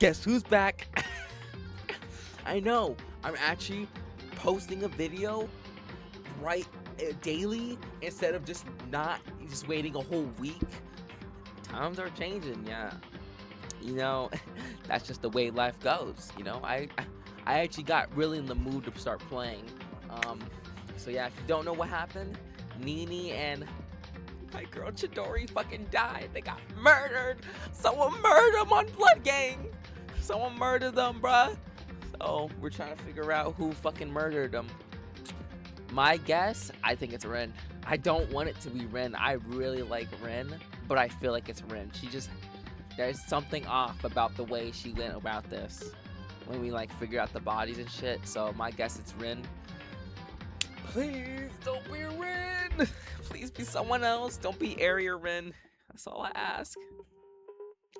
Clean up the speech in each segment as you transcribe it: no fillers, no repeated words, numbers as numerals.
Guess who's back? I know. I'm actually posting a video right daily instead of just waiting a whole week. Times are changing, yeah. You know, that's just the way life goes. You know, I actually got really in the mood to start playing. So yeah, if you don't know what happened, Nini and my girl Chidori fucking died. They got murdered. Someone murdered them on Blood Gang. Someone murdered them, bruh. So we're trying to figure out who fucking murdered them. My guess, I think it's Rin. I don't want it to be Rin. I really like Rin, but I feel like it's Rin. There's something off about the way she went about this when we like figure out the bodies and shit. So my guess it's Rin. Please don't be Rin. Please be someone else. Don't be Ari or Rin. That's all I ask.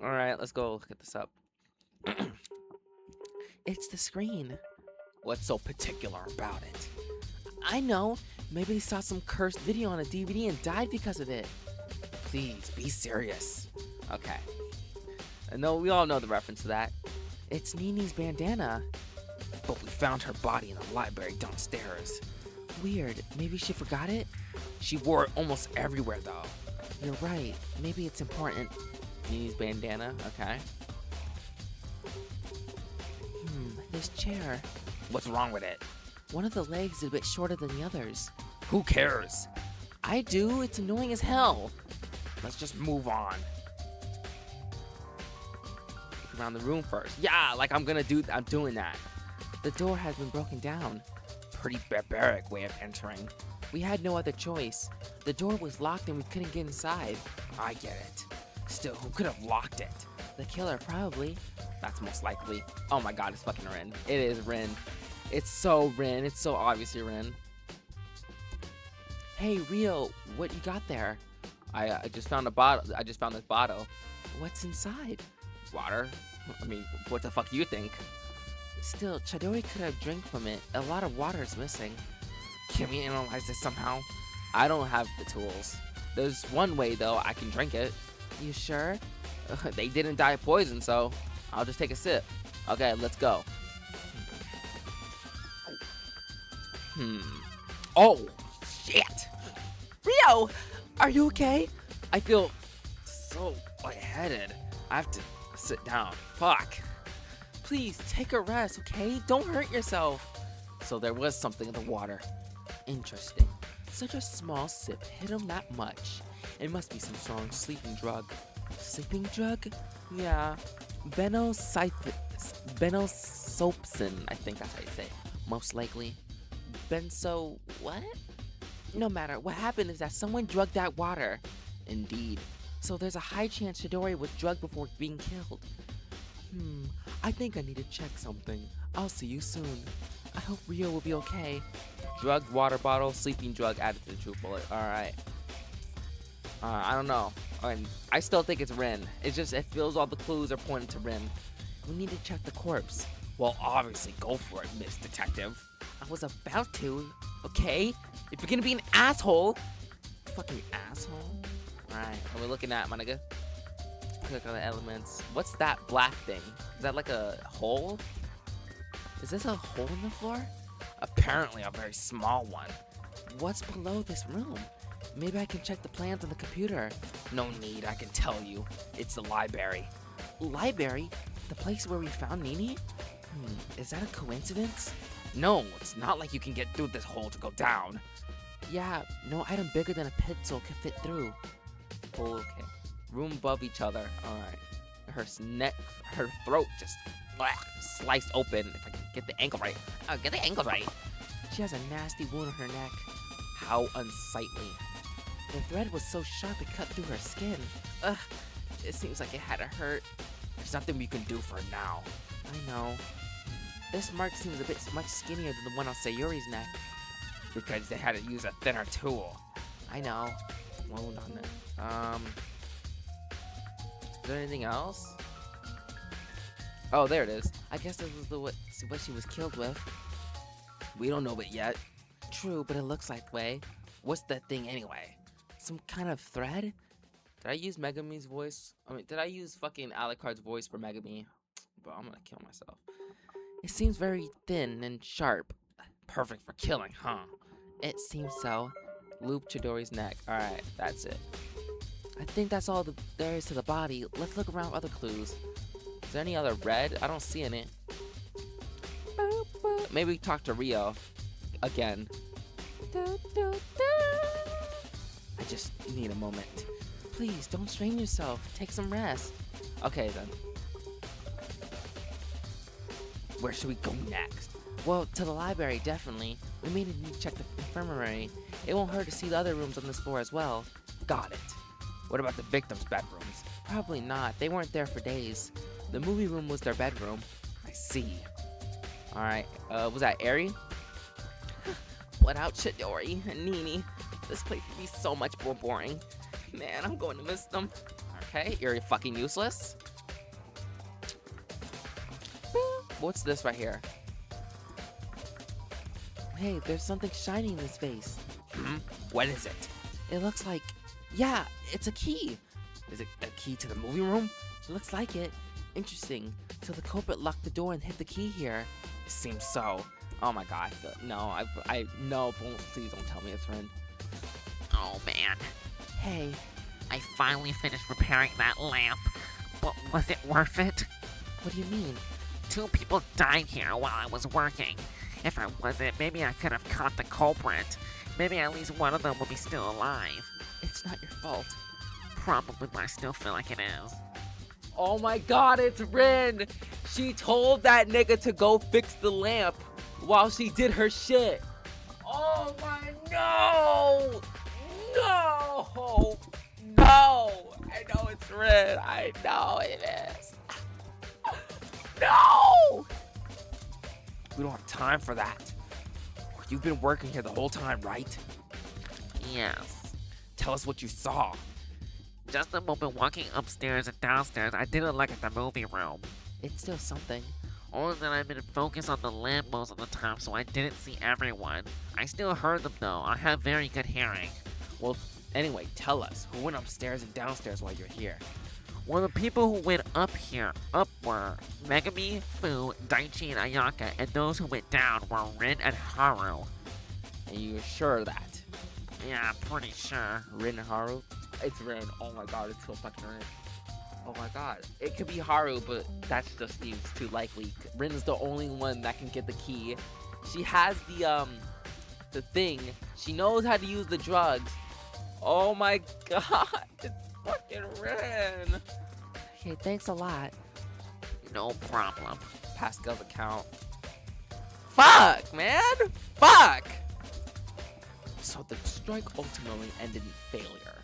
All right, let's go look at this up. It's the screen. What's so particular about it? I know. Maybe they saw some cursed video on a DVD and died because of it. Please, be serious. Okay. I know we all know the reference to that. It's Nini's bandana. But we found her body in the library downstairs. Weird. Maybe she forgot it? She wore it almost everywhere, though. You're right. Maybe it's important. Nini's bandana. Okay. This chair. What's wrong with it? One of the legs is a bit shorter than the others. Who cares? I do. It's annoying as hell. Let's just move on. Look around the room first. Yeah, like I'm doing that. The door has been broken down. Pretty barbaric way of entering. We had no other choice. The door was locked and we couldn't get inside. I get it. Still, who could have locked it? The killer, probably. That's most likely. Oh my god, it's fucking Rin. It is Rin. It's so Rin. It's so obviously Rin. Hey, Rio, what you got there? I just found a bottle. I just found this bottle. What's inside? Water. I mean, what the fuck do you think? Still, Chidori could have drank from it. A lot of water is missing. Can we analyze this somehow? I don't have the tools. There's one way, though, I can drink it. You sure? They didn't die of poison, so I'll just take a sip. Okay, let's go. Oh, shit. Rio, are you okay? I feel so lightheaded. I have to sit down. Fuck. Please, take a rest, okay? Don't hurt yourself. So there was something in the water. Interesting. Such a small sip hit him that much. It must be some strong sleeping drug. Sleeping drug? Yeah. Benosopsin, I think that's how you say it. Most likely. Benzo... what? No matter. What happened is that someone drugged that water. Indeed. So there's a high chance Chidori was drugged before being killed. I think I need to check something. I'll see you soon. I hope Rio will be okay. Drugged water bottle, sleeping drug added to the truth bullet. Alright. I don't know. I still think it's Rin. It's just, it feels all the clues are pointing to Rin. We need to check the corpse. Well, obviously, go for it, Miss Detective. I was about to, okay? If you're gonna be an asshole. Fucking asshole. Alright, what are we looking at, my nigga? Click on the elements. What's that black thing? Is that like a hole? Is this a hole in the floor? Apparently a very small one. What's below this room? Maybe I can check the plans on the computer. No need, I can tell you. It's the library. Library? The place where we found Nini? Is that a coincidence? No, it's not like you can get through this hole to go down. Yeah, no item bigger than a pencil can fit through. Okay. Room above each other. Alright. Her throat just sliced open. If I can get the ankle right. Oh, get the ankle right. She has a nasty wound on her neck. How unsightly. The thread was so sharp it cut through her skin. Ugh. It seems like it had to hurt. There's nothing we can do for now. I know. This mark seems a bit much skinnier than the one on Sayuri's neck. Because they had to use a thinner tool. I know. Wound on it. Is there anything else? Oh, there it is. I guess this was what she was killed with. We don't know it yet. True, but it looks like the way. What's that thing anyway? Some kind of thread? Did I use Megumi's voice? I mean, did I use fucking Alucard's voice for Megumi? but I'm gonna kill myself. It seems very thin and sharp. Perfect for killing, huh? It seems so. Loop Chidori's neck. Alright, that's it. I think that's all there is to the body. Let's look around for other clues. Is there any other red? I don't see any. Maybe we talk to Rio again. I just need a moment. Please, don't strain yourself. Take some rest. Okay, then. Where should we go next? Well, to the library, definitely. We may need to check the infirmary. It won't hurt to see the other rooms on this floor as well. Got it. What about the victims' bedrooms? Probably not. They weren't there for days. The movie room was their bedroom. I see. Alright, was that Eri? Without Chidori and Nini, this place would be so much more boring. Man, I'm going to miss them. Okay, you're fucking useless. What's this right here? Hey, there's something shiny in his face. What is it? It looks like... Yeah, it's a key. Is it a key to the movie room? It looks like it. Interesting. So the culprit locked the door and hid the key here. It seems so. Oh my god, no, no, please don't tell me it's Rin. Oh man. Hey. I finally finished repairing that lamp. But was it worth it? What do you mean? 2 people died here while I was working. If I wasn't, maybe I could have caught the culprit. Maybe at least one of them will be still alive. It's not your fault. Probably, but I still feel like it is. Oh my god, it's Rin! She told that nigga to go fix the lamp while she did her shit. Oh my, no! No! No! I know it's Rin. I know it is. No! We don't have time for that. You've been working here the whole time, right? Yes. Tell us what you saw. Just a moment walking upstairs and downstairs, I didn't look at the movie room. It's still something. Only that I've been focused on the lamp most of the time, so I didn't see everyone. I still heard them though. I have very good hearing. Well, anyway, tell us. Who went upstairs and downstairs while you're here? Well, the people who went up were Megami, Fu, Daichi, and Ayaka, and those who went down were Rin and Haru. Are you sure of that? Yeah, pretty sure. Rin and Haru? It's Rin. Oh my god, it's so fucking Rin. Oh my god. It could be Haru, but that just seems too likely. Rin's the only one that can get the key. She has the thing. She knows how to use the drugs. Oh my god. It's fucking Rin. Okay, thanks a lot. No problem. Pascal's account. Fuck, man! Fuck! So the strike ultimately ended in failure.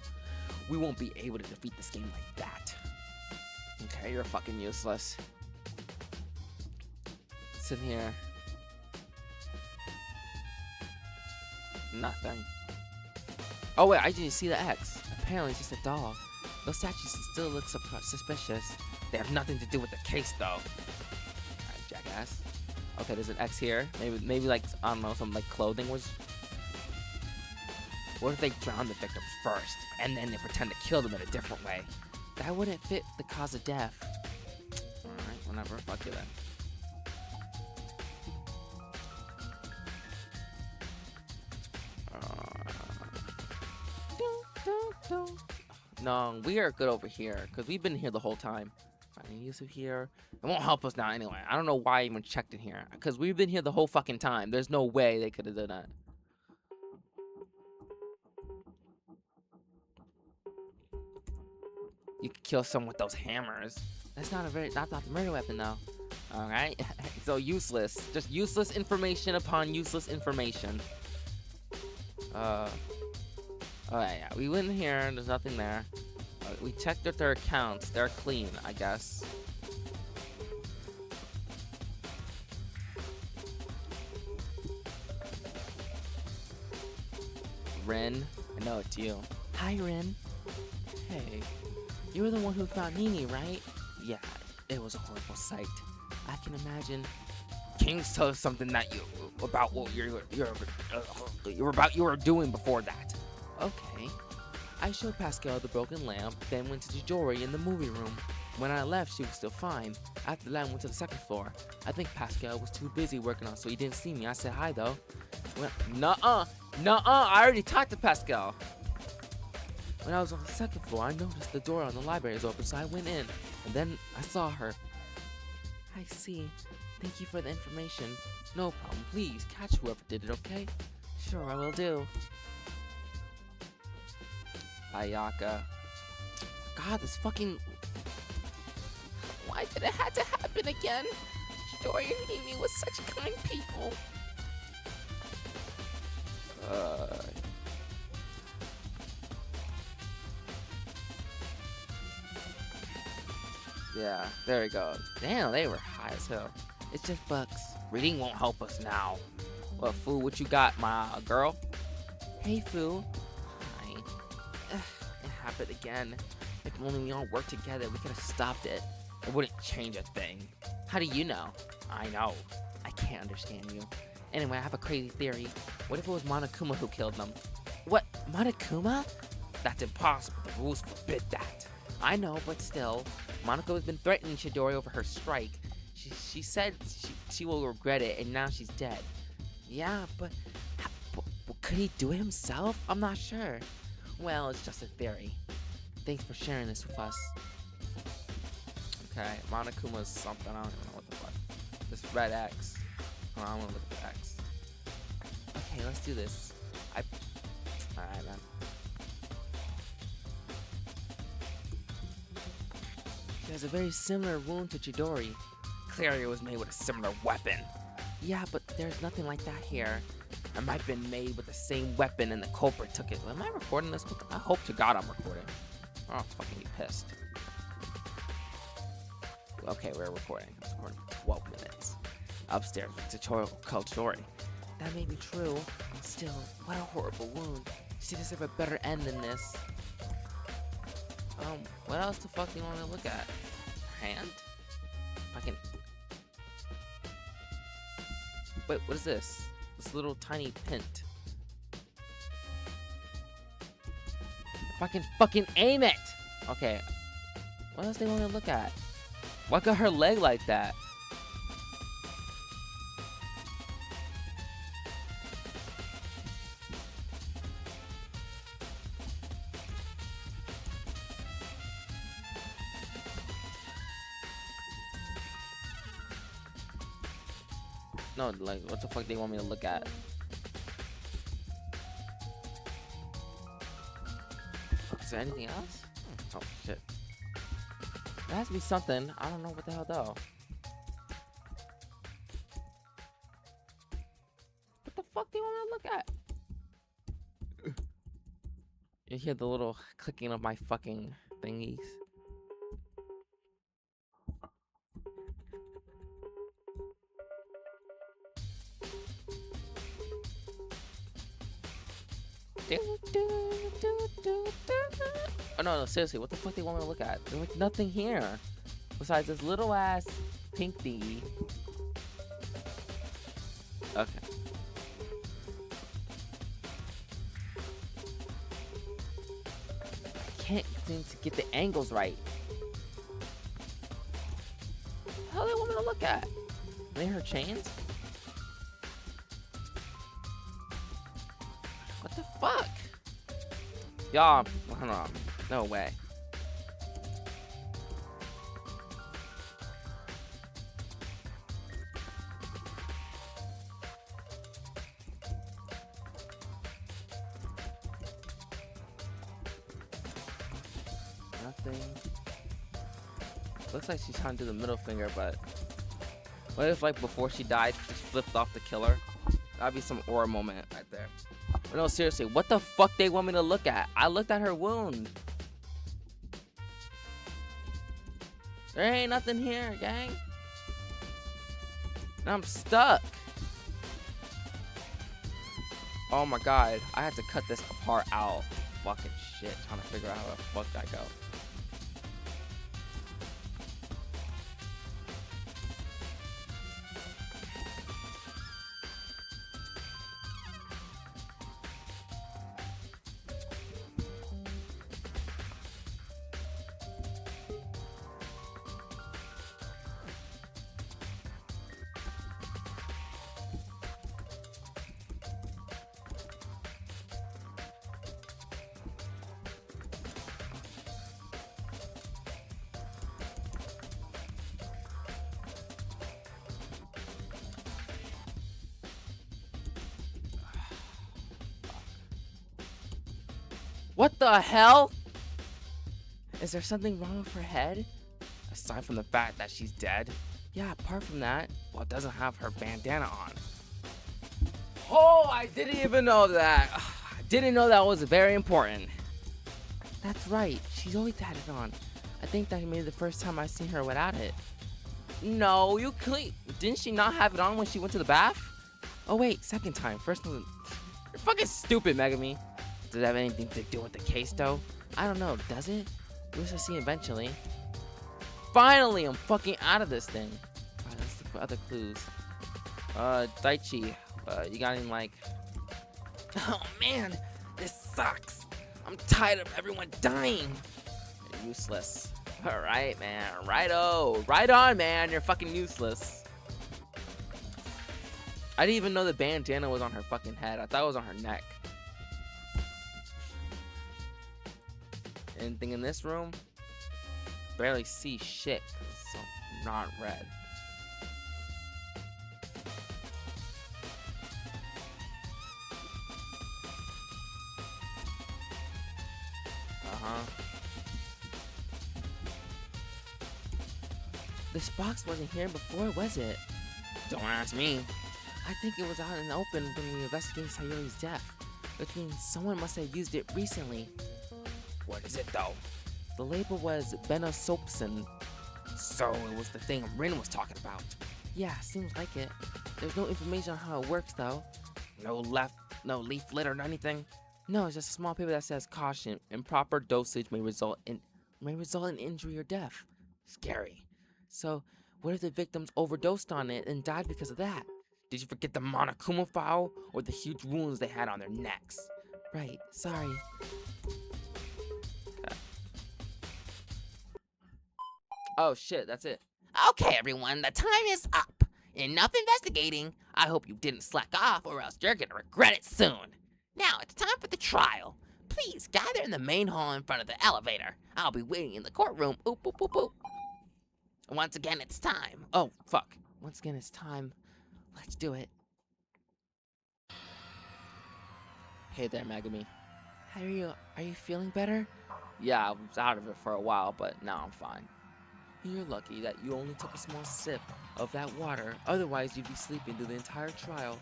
We won't be able to defeat this game like that. Okay, you're fucking useless. What's in here? Nothing. Oh wait, I didn't see the X. Apparently it's just a doll. Those statues still look suspicious. They have nothing to do with the case though. Alright, jackass. Okay, there's an X here. Maybe like, I don't know, some like clothing was... What if they drown the victim first, and then they pretend to kill them in a different way? That wouldn't fit the cause of death. Alright, whatever. Fuck you then. No, we are good over here, because we've been here the whole time. Finding Yusuf here. It won't help us now anyway. I don't know why I even checked in here, because we've been here the whole fucking time. There's no way they could have done that. You could kill someone with those hammers. That's not the murder weapon though. Alright? So useless. Just useless information upon useless information. Alright, yeah. We went in here and there's nothing there. We checked with their accounts. They're clean, I guess. Rin, I know it's you. Hi, Rin. Hey. You were the one who found Nini, right? Yeah, it was a horrible sight. I can imagine. Can you tell us something that you about what you were doing before that? Okay. I showed Pascal the broken lamp, then went to Jijori in the movie room. When I left, she was still fine. After that, I went to the second floor. I think Pascal was too busy working on, so he didn't see me. I said hi, though. Well, nuh-uh. I already talked to Pascal. When I was on the second floor, I noticed the door on the library was open, so I went in. And then I saw her. I see. Thank you for the information. No problem. Please, catch whoever did it, okay? Sure, I will do. Ayaka. God, this fucking... Why did it have to happen again? Chidori and Mimi was such kind people. Yeah, there we go. Damn, they were high as hell. It's just bugs. Reading won't help us now. What, Fu, what you got, my girl? Hey, Fu. Hi. It happened again. If only we all worked together, we could have stopped it. It wouldn't change a thing. How do you know? I know. I can't understand you. Anyway, I have a crazy theory. What if it was Monokuma who killed them? What? Monokuma? That's impossible. The rules forbid that. I know, but still. Monaco has been threatening Chidori over her strike. She said she will regret it, and now she's dead. Yeah, but could he do it himself? I'm not sure. Well, it's just a theory. Thanks for sharing this with us. Okay, Monokuma's something. I don't even know what the fuck. This red X. Oh, I want to look at the X. Okay, let's do this. Alright, man. She has a very similar wound to Chidori. Clearly it was made with a similar weapon. Yeah, but there's nothing like that here. It might have been made with the same weapon and the culprit took it. Am I recording this? I hope to God I'm recording. Or I'll fucking be pissed. Okay, we're recording. It's recording for 12 minutes. Upstairs with tutorial called Chidori. That may be true, but still, what a horrible wound. She deserves a better end than this. What else the fuck do you want to look at? Hand? Fucking... Wait, what is this? This little tiny pint. If I can fucking aim it! Okay. What else do you want to look at? Why got her leg like that? No, like, what the fuck do you want me to look at? Is there anything else? Oh, shit. There has to be something. I don't know what the hell, though. What the fuck do you want me to look at? You hear the little clicking of my fucking thingies? Oh no, seriously, what the fuck do you want me to look at? There's like nothing here besides this little ass pink thingy. Okay. I can't seem to get the angles right. What the hell do they want me to look at? Are they her chains? What the fuck? Y'all, hold on. No way. Nothing. Looks like she's trying to do the middle finger, but what if, like, before she died, she just flipped off the killer? That'd be some aura moment right there. But no, seriously, what the fuck they want me to look at? I looked at her wound. There ain't nothing here, gang. And I'm stuck. Oh my god, I had to cut this part out. Fucking shit, trying to figure out how the fuck that go. What the hell? Is there something wrong with her head? Aside from the fact that she's dead? Yeah, apart from that, well, it doesn't have her bandana on. Oh, I didn't even know that. I didn't know that was very important. That's right, she's always had it on. I think that may be the first time I've seen her without it. No, you clean. Didn't she not have it on when she went to the bath? Oh wait, second time. First one. You're fucking stupid, Megami. Does it have anything to do with the case though? I don't know, does it? We shall see eventually. Finally, I'm fucking out of this thing. Alright, let's look for other clues. Daichi, you got any like... Oh man, this sucks. I'm tired of everyone dying. You're useless. Alright, man. Righto. Right on, man. You're fucking useless. I didn't even know the bandana was on her fucking head. I thought it was on her neck. Anything in this room? Barely see shit, so not red. This box wasn't here before, was it? Don't ask me. I think it was out in the open when we investigated Sayori's death, which means someone must have used it recently. What is it though? The label was Benosopsin. So it was the thing Rin was talking about. Yeah, seems like it. There's no information on how it works though. No leaflet or anything. No, it's just a small paper that says caution. Improper dosage may result in injury or death. Scary. So, what if the victims overdosed on it and died because of that? Did you forget the Monokuma file or the huge wounds they had on their necks? Right, sorry. Oh shit, that's it. Okay, everyone, the time is up. Enough investigating. I hope you didn't slack off or else you're gonna regret it soon. Now, it's time for the trial. Please gather in the main hall in front of the elevator. I'll be waiting in the courtroom. Oop, oop, oop, oop. Once again, it's time. Oh, fuck. Once again, it's time. Let's do it. Hey there, Megami. How are you feeling better? Yeah, I was out of it for a while, but now I'm fine. You're lucky that you only took a small sip of that water. Otherwise, you'd be sleeping through the entire trial.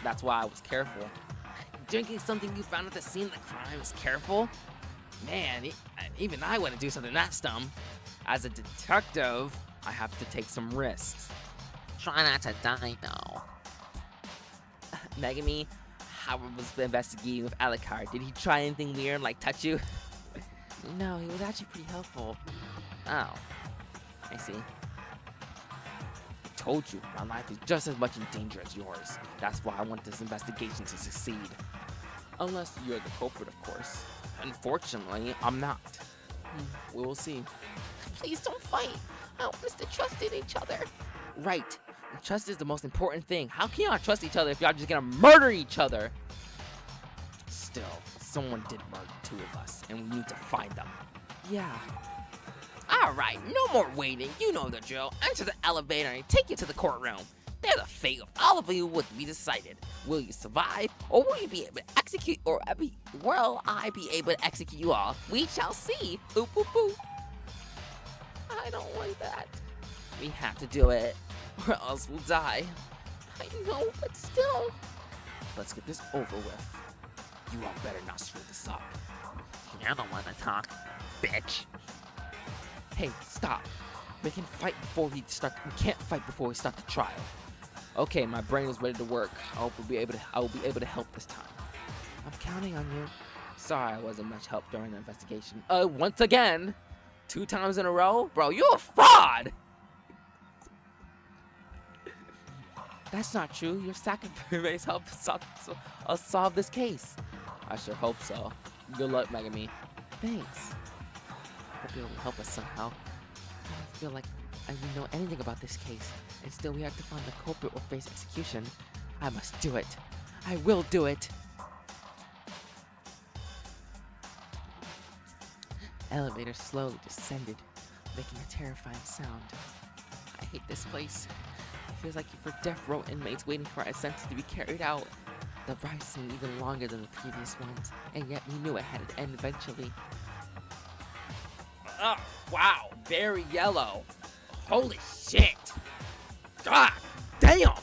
That's why I was careful. Drinking something you found at the scene of the crime is careful? Man, even I wouldn't do something that dumb. As a detective, I have to take some risks. Try not to die, though. Megami, how was the investigating with Alucard? Did he try anything weird, like touch you? No, he was actually pretty helpful. Oh, I see. I told you, my life is just as much in danger as yours. That's why I want this investigation to succeed. Unless you're the culprit, of course. Unfortunately, I'm not. We will see. Please don't fight. I want us to trust in each other. Right. Trust is the most important thing. How can y'all trust each other if y'all just gonna murder each other? Still, someone did murder two of us, and we need to find them. Yeah. Alright, no more waiting. You know the drill. Enter the elevator and take you to the courtroom. There the fate of all of you will be decided. Will you survive, or will you be able to execute, will I be able to execute you all? We shall see. Oop, oop, oop. I don't want that. We have to do it, or else we'll die. I know, but still. Let's get this over with. You all better not screw this up. You're the one to talk, bitch. Hey, stop. We can't fight before we start the trial. Okay, my brain is ready to work. I will be able to help this time. I'm counting on you. Sorry I wasn't much help during the investigation. Once again, 2 times in a row? Bro, you're a fraud! That's not true. Your sacrifice helped us solve this case. I sure hope so. Good luck, Megami. Thanks. Hope you'll help us somehow. I don't feel like I know anything about this case, and still we have to find the culprit or face execution. I must do it. I will do it. Elevator slowly descended, making a terrifying sound. I hate this place. It feels like for death row inmates waiting for a sentence to be carried out. The ride seemed even longer than the previous ones, and yet we knew it had to end eventually. Oh, wow, very yellow. Holy shit. God damn.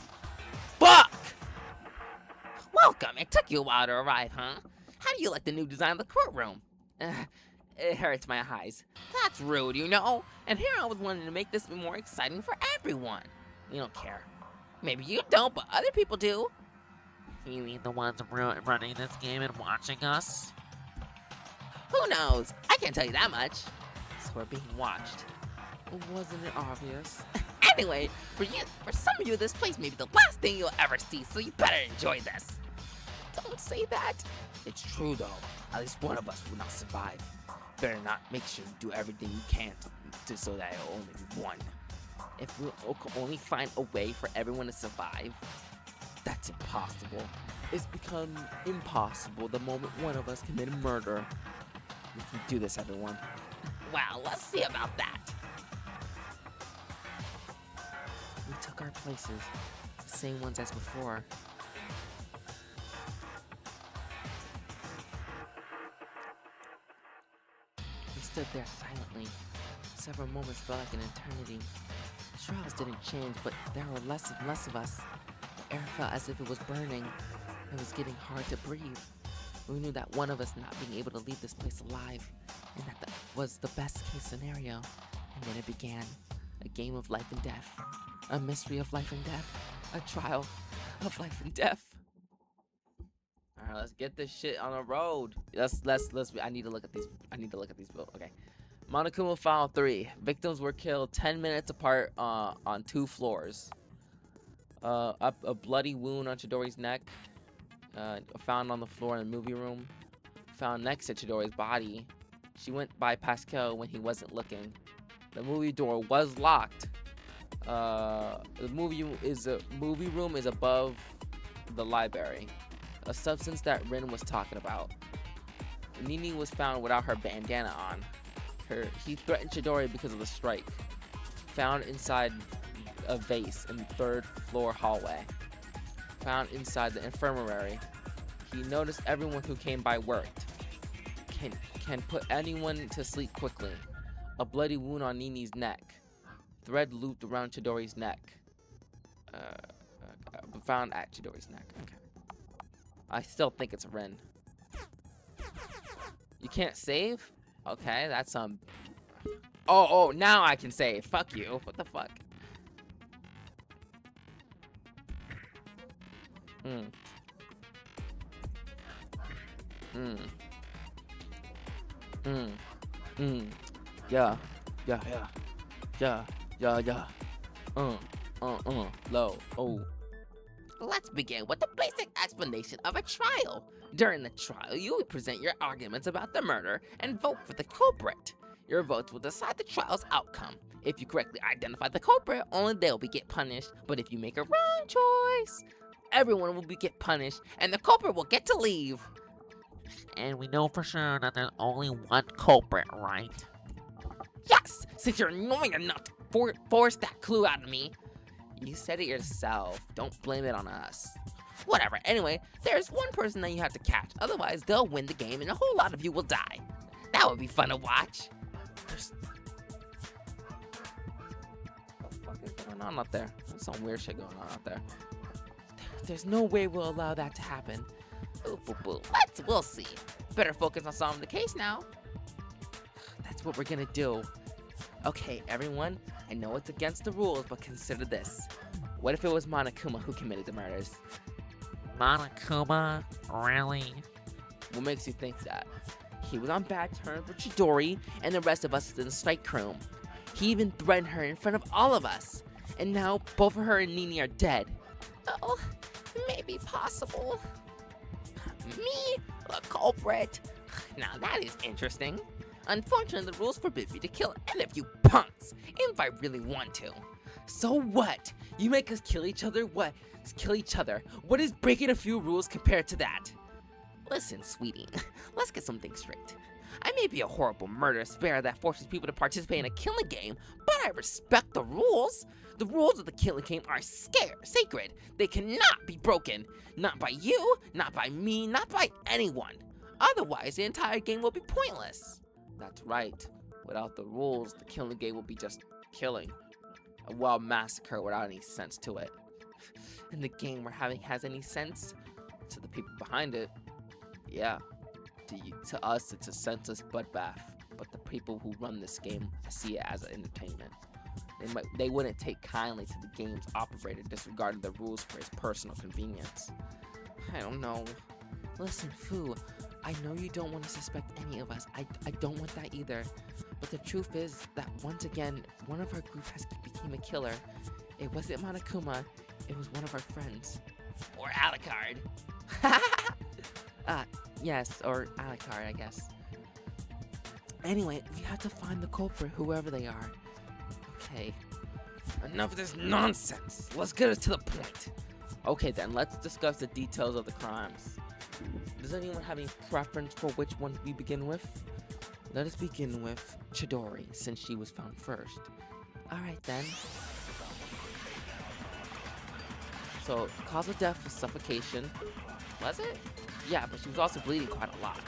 Fuck. Welcome. It took you a while to arrive, huh? How do you like the new design of the courtroom? It hurts my eyes. That's rude, you know? And here I was wanting to make this more exciting for everyone. You don't care. Maybe you don't, but other people do. You mean the ones running this game and watching us? Who knows? I can't tell you that much. So we're being watched. Wasn't it obvious? Anyway, for some of you, this place may be the last thing you'll ever see, so you better enjoy this. Don't say that. It's true, though. At least one of us will not survive. Better not make sure you do everything you can so that it'll only be one. If we'll only find a way for everyone to survive, That's impossible. it's become impossible the moment one of us committed murder. We can do this, everyone. Well, let's see about that. We took our places, the same ones as before. We stood there silently. Several moments felt like an eternity. The trials didn't change, but there were less and less of us. The air felt as if it was burning. It was getting hard to breathe. We knew that one of us not being able to leave this place alive, and that was the best case scenario. And then it began. A game of life and death. A mystery of life and death. A trial of life and death. Alright, let's get this shit on the road. I need to look at these. Okay. Monokuma File 3. Victims were killed 10 minutes apart on 2 floors. A bloody wound on Chidori's neck. Found on the floor in the movie room. Found next to Chidori's body. She went by Pascal when he wasn't looking. The movie door was locked. The movie room is above the library. A substance that Rin was talking about. Nini was found without her bandana on. He threatened Chidori because of the strike. Found inside a vase in the 3rd floor hallway. Found inside the infirmary. He noticed everyone who came by worked. Can put anyone to sleep quickly. A bloody wound on Nini's neck. Thread looped around Chidori's neck. Found at Chidori's neck. Okay. I still think it's Rin. You can't save? Okay, that's Oh, now I can save. Fuck you. What the fuck? Yeah. Low. Oh. Let's begin with the basic explanation of a trial. During the trial, you will present your arguments about the murder and vote for the culprit. Your votes will decide the trial's outcome. If you correctly identify the culprit, only they will get punished. But if you make a wrong choice, everyone will get punished, and the culprit will get to leave. And we know for sure that there's only one culprit, right? Yes, since you're annoying enough to force that clue out of me. You said it yourself. Don't blame it on us. Whatever. Anyway, there's one person that you have to catch. Otherwise, they'll win the game and a whole lot of you will die. That would be fun to watch. What the fuck is going on out there? There's some weird shit going on out there. There's no way we'll allow that to happen. Ooh, boo, boo. We'll see. Better focus on solving the case now. That's what we're gonna do. Okay, everyone, I know it's against the rules, but consider this. What if it was Monokuma who committed the murders? Monokuma? Really? What makes you think that? He was on bad terms with Chidori and the rest of us in the strike room. He even threatened her in front of all of us. And now both of her and Nini are dead. Oh, maybe possible. Me? A culprit? Now that is interesting. Unfortunately, the rules forbid me to kill any of you punks, even if I really want to. So what? You make us kill each other? What? Kill each other? What is breaking a few rules compared to that? Listen, sweetie, let's get something straight. I may be a horrible murderous bear that forces people to participate in a killing game, but I respect the rules. The rules of the killing game are sacred. They cannot be broken. Not by you, not by me, not by anyone. Otherwise, the entire game will be pointless. That's right. Without the rules, the killing game will be just killing. A wild massacre without any sense to it. And the game we're having has any sense to the people behind it. Yeah, to us it's a senseless bloodbath, but the people who run this game see it as an entertainment. They wouldn't take kindly to the game's operator disregarding the rules for his personal convenience. I don't know. Listen, Fu, I know you don't want to suspect any of us. I don't want that either. But the truth is that once again, one of our group has become a killer. It wasn't Monokuma, it was one of our friends. Or Alucard. Yes, or Alucard, I guess. Anyway, we have to find the culprit, whoever they are. Okay. Enough of this nonsense. Let's get us to the point. Okay then, let's discuss the details of the crimes. Does anyone have any preference for which one we begin with? Let us begin with Chidori, since she was found first. Alright then. So, cause of death was suffocation. Was it? Yeah, but she was also bleeding quite a lot.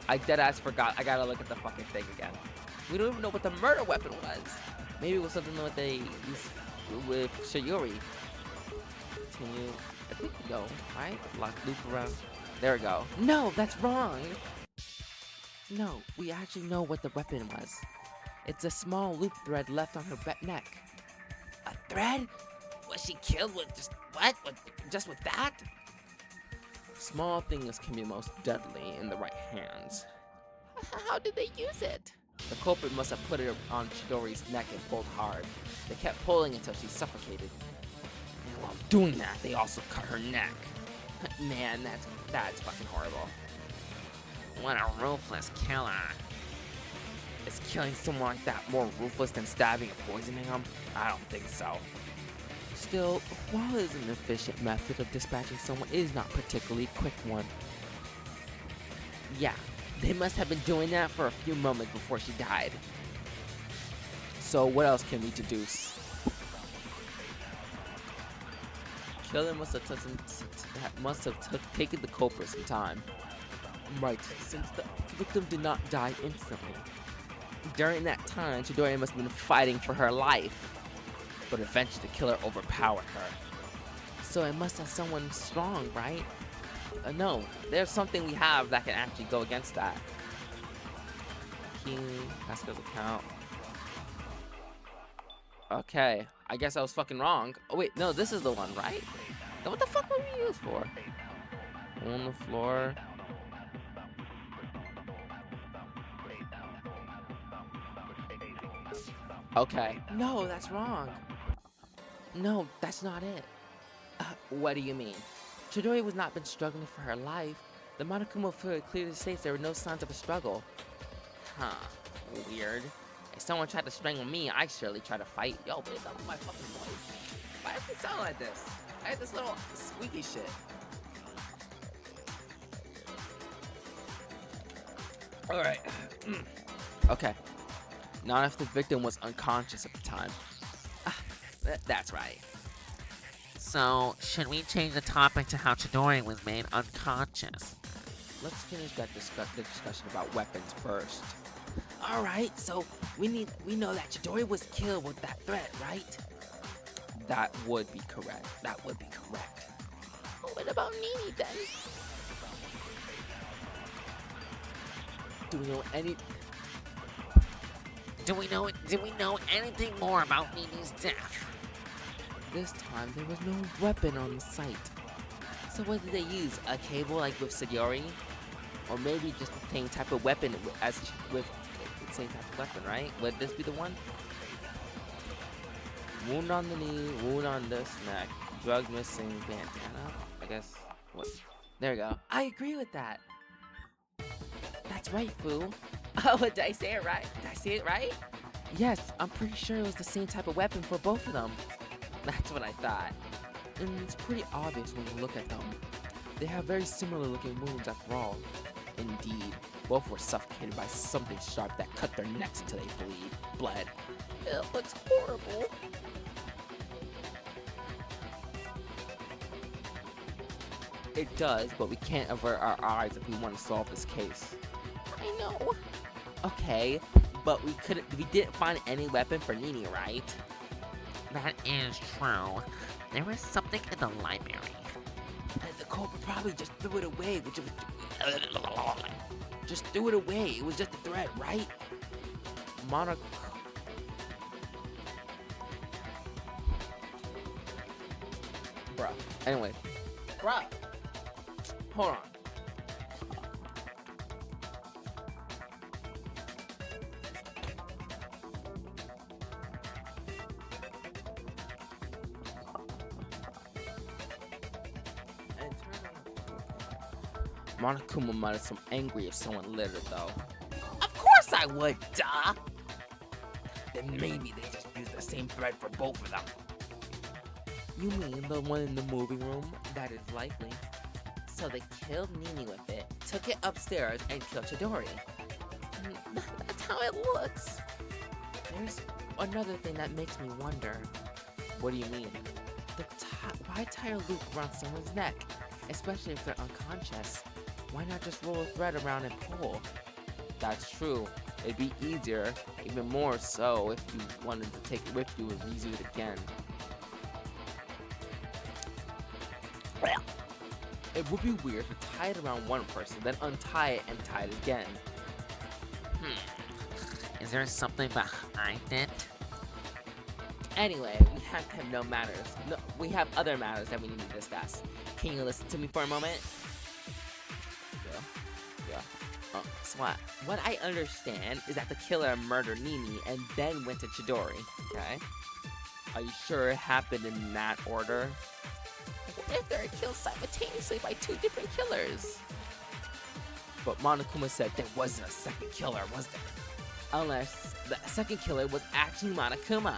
I deadass forgot. I gotta look at the fucking thing again. We don't even know what the murder weapon was. Maybe it was something that they used with Sayuri. Continue. I think we go, right? Loop around. There we go. No, that's wrong. No, we actually know what the weapon was. It's a small loop thread left on her neck. A thread? Was she killed with just what? Just with that? Small things can be most deadly in the right hands. How did they use it? The culprit must have put it on Chidori's neck and pulled hard. They kept pulling until she suffocated. And while doing that, they also cut her neck. Man, that's fucking horrible. What a ruthless killer. Is killing someone like that more ruthless than stabbing and poisoning them? I don't think so. Still, while it is an efficient method of dispatching someone, it is not particularly a quick one. Yeah, they must have been doing that for a few moments before she died. So what else can we deduce? Killing must have taken the culprit some time. Right, since the victim did not die instantly. During that time, Chidori must have been fighting for her life. But eventually the killer overpowered her. So it must have someone strong, right? No, there's something we have that can actually go against that. King, that's gonna count. Okay, I guess I was fucking wrong. Oh wait, no, this is the one, right? Then what the fuck were we used for? On the floor. Okay. No, that's wrong. No, that's not it. What do you mean? Chidori was not been struggling for her life. The Monokuma fluid clearly states there were no signs of a struggle. Huh. Weird. If someone tried to strangle me, I surely try to fight. Yo, but it's not my fucking voice. Why does it sound like this? I have this little squeaky shit. Alright. Okay. Not if the victim was unconscious at the time. That's right. So, should we change the topic to how Chidori was made unconscious? Let's finish that discussion about weapons first. Alright, so we know that Chidori was killed with that threat, right? That would be correct. That would be correct. What about Nini then? Do we know any... Do we know anything more about Nini's death? This time, there was no weapon on the site. So what did they use? A cable like with Sayuri? Or maybe just the same type of weapon as with the same type of weapon, right? Would this be the one? Wound on the knee, wound on this neck, drug missing bandana. I guess. What? There we go. I agree with that. That's right, Fu. Oh, did I say it right? Did I say it right? Yes, I'm pretty sure it was the same type of weapon for both of them. That's what I thought. And it's pretty obvious when you look at them. They have very similar looking wounds after all. Indeed. Both were suffocated by something sharp that cut their necks until they bled. It looks horrible. It does, but we can't avert our eyes if we want to solve this case. I know. Okay, but we didn't find any weapon for Nini, right? That is true. There was something in the library. And the culprit probably just threw it away, which was just threw it away. It was just a threat, right? Monaco. Bruh. Anyway. Bruh. Hold on. Monokuma might have some angry if someone lit her, though. Of course I would, duh. Then maybe they just used the same thread for both of them. You mean the one in the movie room? That is likely. So they killed Nini with it, took it upstairs, and killed Chidori. That's how it looks. There's another thing that makes me wonder. What do you mean? Why tie a loop around someone's neck? Especially if they're unconscious. Why not just roll a thread around and pull? That's true. It'd be easier, even more so if you wanted to take it with you and reuse it again. Well, it would be weird to tie it around one person, then untie it and tie it again. Is there something behind it? Anyway, we have other matters that we need to discuss. Can you listen to me for a moment? Yeah. So what I understand is that the killer murdered Nini and then went to Chidori, okay? Are you sure it happened in that order? what if they're killed simultaneously by two different killers? But Monokuma said there wasn't a second killer, was there? Unless the second killer was actually Monokuma.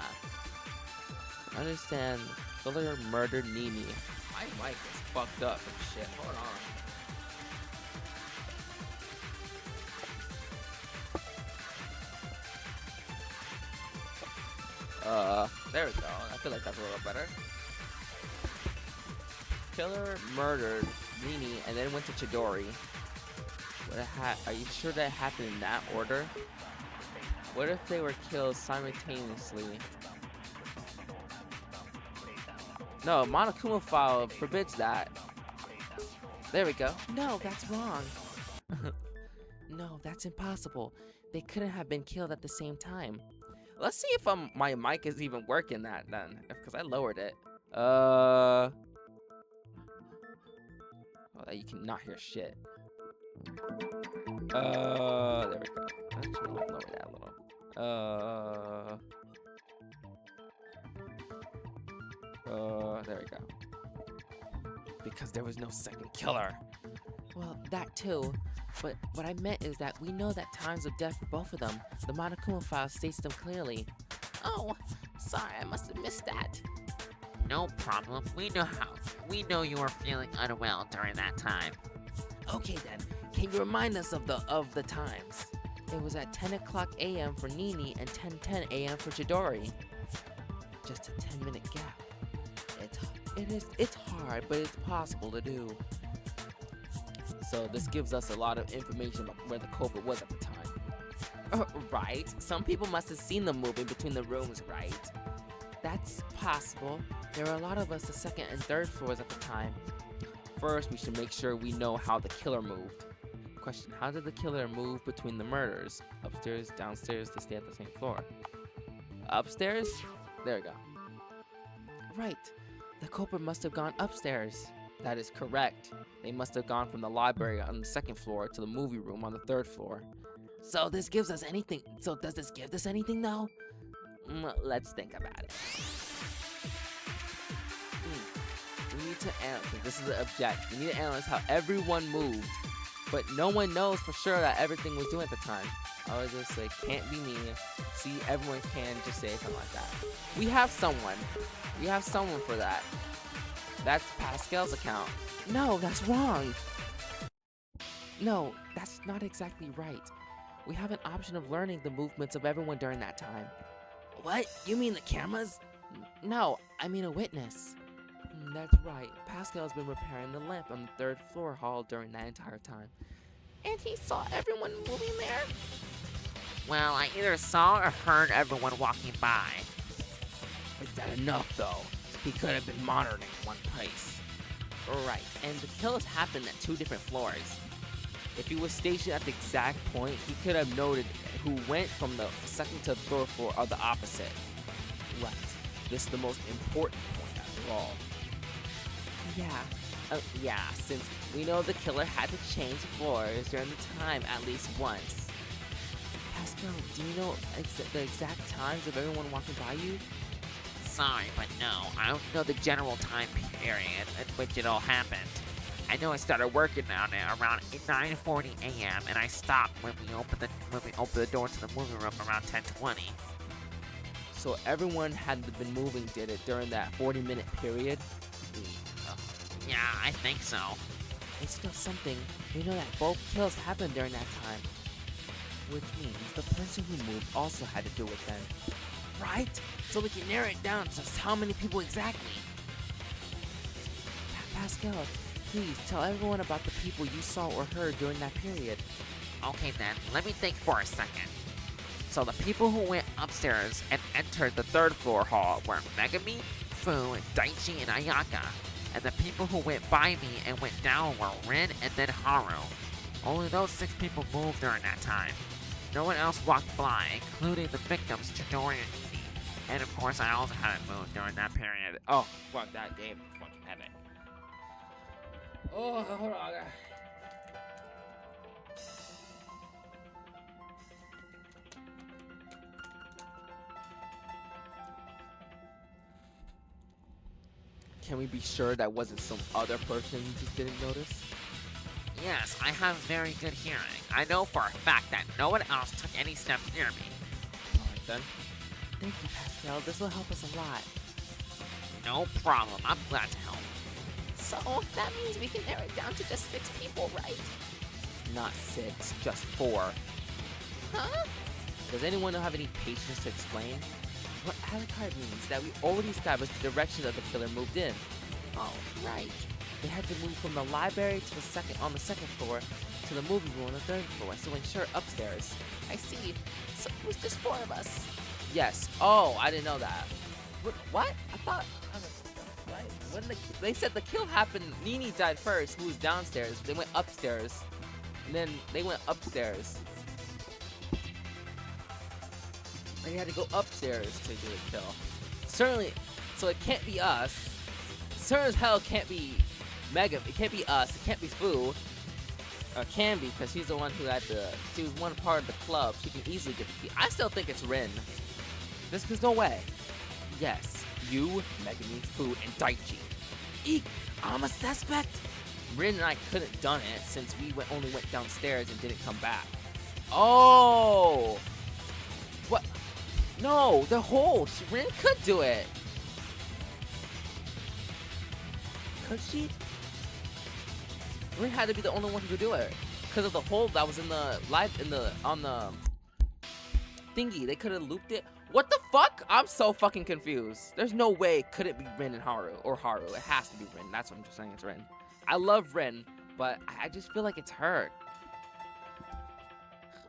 I understand. Killer murdered Nini. My mic is fucked up and shit. Hold on. There we go. I feel like that's a little better. Killer murdered Nini and then went to Chidori. Are you sure that happened in that order? What if they were killed simultaneously? No, Monokuma file forbids that. There we go. No, that's wrong. No, that's impossible. They couldn't have been killed at the same time. Let's see if my mic is even working that then, because I lowered it. Oh, you cannot hear shit. There we go. Actually, lower that a little. There we go. Because there was no second killer. Well, that too. But what I meant is that we know that times of death for both of them. The Monokuma file states them clearly. Oh, sorry, I must have missed that. No problem. We know you were feeling unwell during that time. Okay then, can you remind us of the times? It was at 10 o'clock a.m. for Nini and 10:10 a.m. for Chidori. Just a 10-minute gap. It's hard, but it's possible to do. So this gives us a lot of information about where the culprit was at the time. Right? Some people must have seen them moving between the rooms, right? That's possible. There were a lot of us the second and third floors at the time. First, we should make sure we know how the killer moved. Question, how did the killer move between the murders? Upstairs, downstairs, they stay at the same floor. Upstairs? There we go. Right. The culprit must have gone upstairs. That is correct. They must have gone from the library on the second floor to the movie room on the third floor. So this gives us anything. So does this give us anything though? Let's think about it. We need to analyze. This is the object. We need to analyze how everyone moved, but no one knows for sure that everything was doing at the time. I would just say, can't be me. See, everyone can just say something like that. We have someone. We have someone for that. That's Pascal's account. No, that's wrong. No, that's not exactly right. We have an option of learning the movements of everyone during that time. What? You mean the cameras? No, I mean a witness. That's right. Pascal's been repairing the lamp on the third floor hall during that entire time. And he saw everyone moving there? Well, I either saw or heard everyone walking by. Is that enough, though? He could have been monitoring one place. Right, and the kills happened at 2 different floors. If he was stationed at the exact point, he could have noted who went from the second to the third floor or the opposite. Right, this is the most important point after all. Yeah, since we know the killer had to change floors during the time at least once. Pascal, do you know the exact times of everyone walking by you? Sorry, but no, I don't know the general time period at which it all happened. I know I started working down there around 9:40 a.m. and I stopped when we opened the door to the movie room around 10:20. So everyone had been moving, did it, during that 40-minute period? Yeah, I think so. It's still something. We know that both kills happened during that time. Which means the person who moved also had to do it then. Right? So we can narrow it down to just how many people exactly. Pascal, please tell everyone about the people you saw or heard during that period. Okay then, let me think for a second. So the people who went upstairs and entered the third floor hall were Megami, Fu, Daichi, and Ayaka. And the people who went by me and went down were Rin and then Haru. Only those 6 people moved during that time. No one else walked by, including the victims, Chidori and Kimi. And of course, I also hadn't moved during that period. Oh, fuck that game. Fucking headache. Oh, hold on. Can we be sure that wasn't some other person you just didn't notice? Yes, I have very good hearing. I know for a fact that no one else took any steps near me. Alright then. Thank you, Pascal. This will help us a lot. No problem, I'm glad to help. So that means we can narrow it down to just 6 people, right? Not 6, just 4. Huh? Does anyone have any patience to explain? What Alucard means that we already established the direction that the killer moved in. Oh, right. They had to move from the library to the second floor to the movie room on the 3rd floor, so ensure upstairs. I see. So it was just 4 of us. Yes. Oh, I didn't know that. What? I thought... Right. They said the kill happened, Nini died first, who was downstairs. They went upstairs. And then they went upstairs. They had to go upstairs to do the kill. Certainly, so it can't be us. Certain as hell can't be Mega. It can't be us. It can't be Fu. Can be, because she's the one who had she was one part of the club. She can easily get the key. I still think it's Rin. There's no way. Yes, you, Megami, Fu, and Daichi. Eek, I'm a suspect. Rin and I couldn't have done it since we only went downstairs and didn't come back. Oh! What? No, the hole. Rin could do it. Could she? Rin had to be the only one who could do it because of the hole that was in the on the thingy. They could have looped it. What the fuck? I'm so fucking confused. There's no way. Could it be Rin and Haru or Haru? It has to be Rin. That's what I'm just saying. It's Rin. I love Rin, but I just feel like it's her.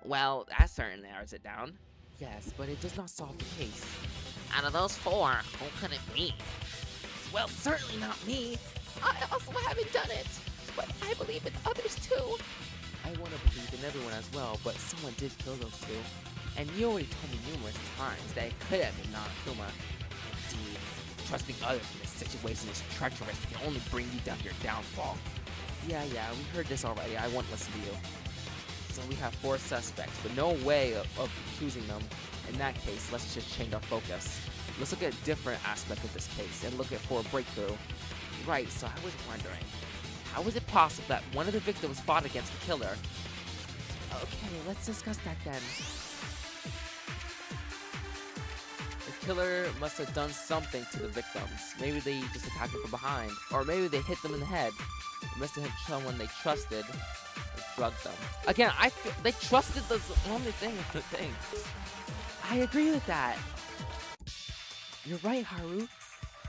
Well, that certainly narrows it down. Yes, but it does not solve the case. Out of those 4, who could it be? Well, certainly not me. I also haven't done it, but I believe in others too. I want to believe in everyone as well, but someone did kill those 2. And you already told me numerous times that it could have been Nanakuma. Indeed, trusting others in this situation is treacherous and can only bring you down to your downfall. Yeah, we heard this already. I won't listen to you. So we have 4 suspects, but no way of accusing them. In that case, let's just change our focus. Let's look at a different aspect of this case and look for a breakthrough. Right, so I was wondering, how is it possible that one of the victims fought against the killer? Okay, let's discuss that then. The killer must have done something to the victims. Maybe they just attacked them from behind, or maybe they hit them in the head. It must have hit someone they trusted. drugged them. Again, they trusted the only thing. I agree with that. You're right, Haru.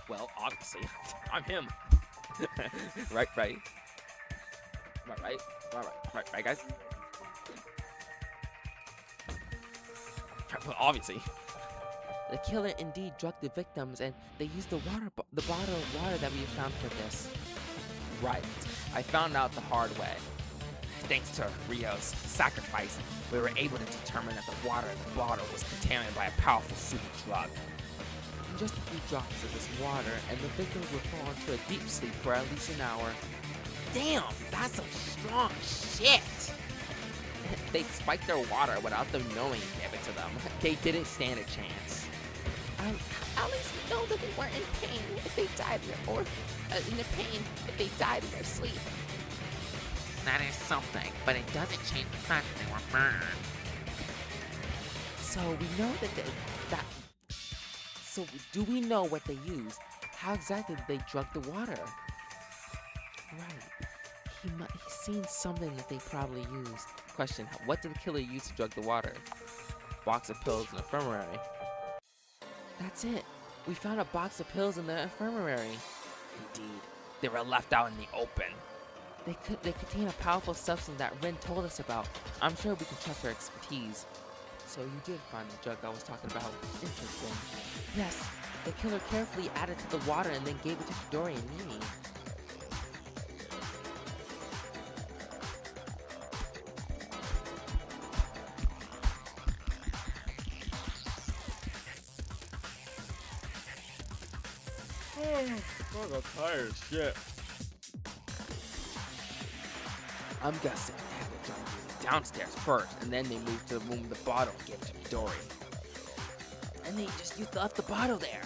Well, obviously, I'm him. right, guys? Well, obviously. The killer indeed drugged the victims, and they used the bottle of water that we found for this. Right. I found out the hard way. Thanks to Rio's sacrifice, we were able to determine that the water in the bottle was contaminated by a powerful super drug. Just a few drops of this water, and the victims would fall into a deep sleep for at least an hour. Damn, that's some strong shit! They spiked their water without them knowing and gave it to them. They didn't stand a chance. At least we know that they weren't in pain if they died or in the pain if they died in their sleep. That is something, but it doesn't change the fact that they were murdered. So we know So do we know what they used? How exactly did they drug the water? Right. He's seen something that they probably used. Question, what did the killer use to drug the water? Box of pills in the infirmary. That's it. We found a box of pills in the infirmary. Indeed, they were left out in the open. They contain a powerful substance that Rin told us about. I'm sure we can trust her expertise. So you did find the drug I was talking about. Interesting. Yes, the killer carefully added to the water and then gave it to Chidori and Mimi. I got tired as shit. I'm guessing they had the drug downstairs first, and then they moved to the room with the bottle and gave it to Chidori. And they just left the bottle there.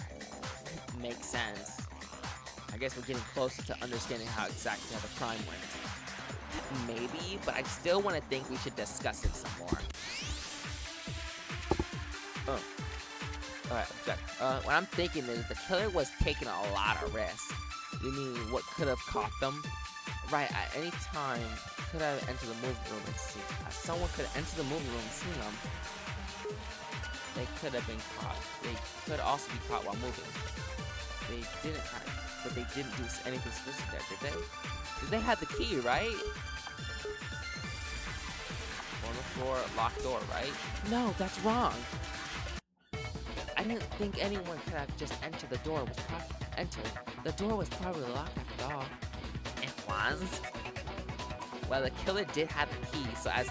Makes sense. I guess we're getting closer to understanding how exactly how the crime went. Maybe, but I still want to think we should discuss it some more. Oh. Alright, object. What I'm thinking is the killer was taking a lot of risks. You mean what could have caught them? Right, at any time, could have entered the movie room and seen. Someone could have entered the movie room and seen them. They could have been caught. They could also be caught while moving. They didn't hide, but they didn't do anything suspicious there, did they? Because they had the key, right? On the floor, locked door, right? No, that's wrong. I didn't think anyone could have just entered the door. The door was probably locked after all. It was? Well, the killer did have the key, so as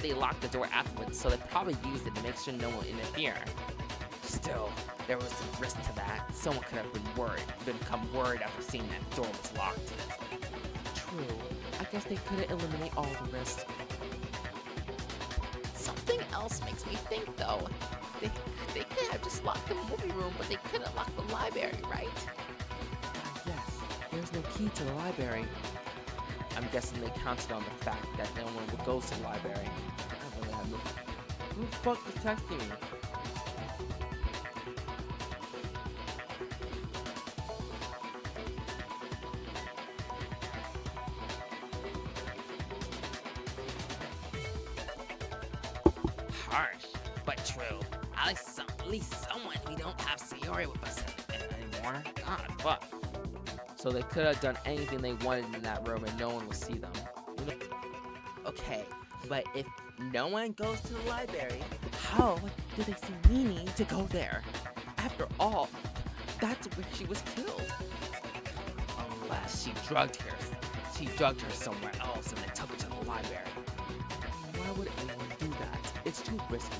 they locked the door afterwards, so they probably used it to make sure no one would interfere. Still, there was some risk to that. Someone could have become worried after seeing that the door was locked. True. I guess they couldn't eliminate all the risks. Something else makes me think, though. They could have just locked the movie room, but they couldn't lock the library, right? Yes, there's no key to the library. I'm guessing they counted on the fact that no one would go to the library. I really have no... Who the fuck is texting me? Harsh, but true. At least someone we don't have Sayori with us anymore. God, fuck. So they could have done anything they wanted in that room and no one would see them. Okay, but if no one goes to the library, how did they see Mimi to go there? After all, that's where she was killed. Unless she drugged her somewhere else and then took her to the library. Why would anyone do that? It's too risky.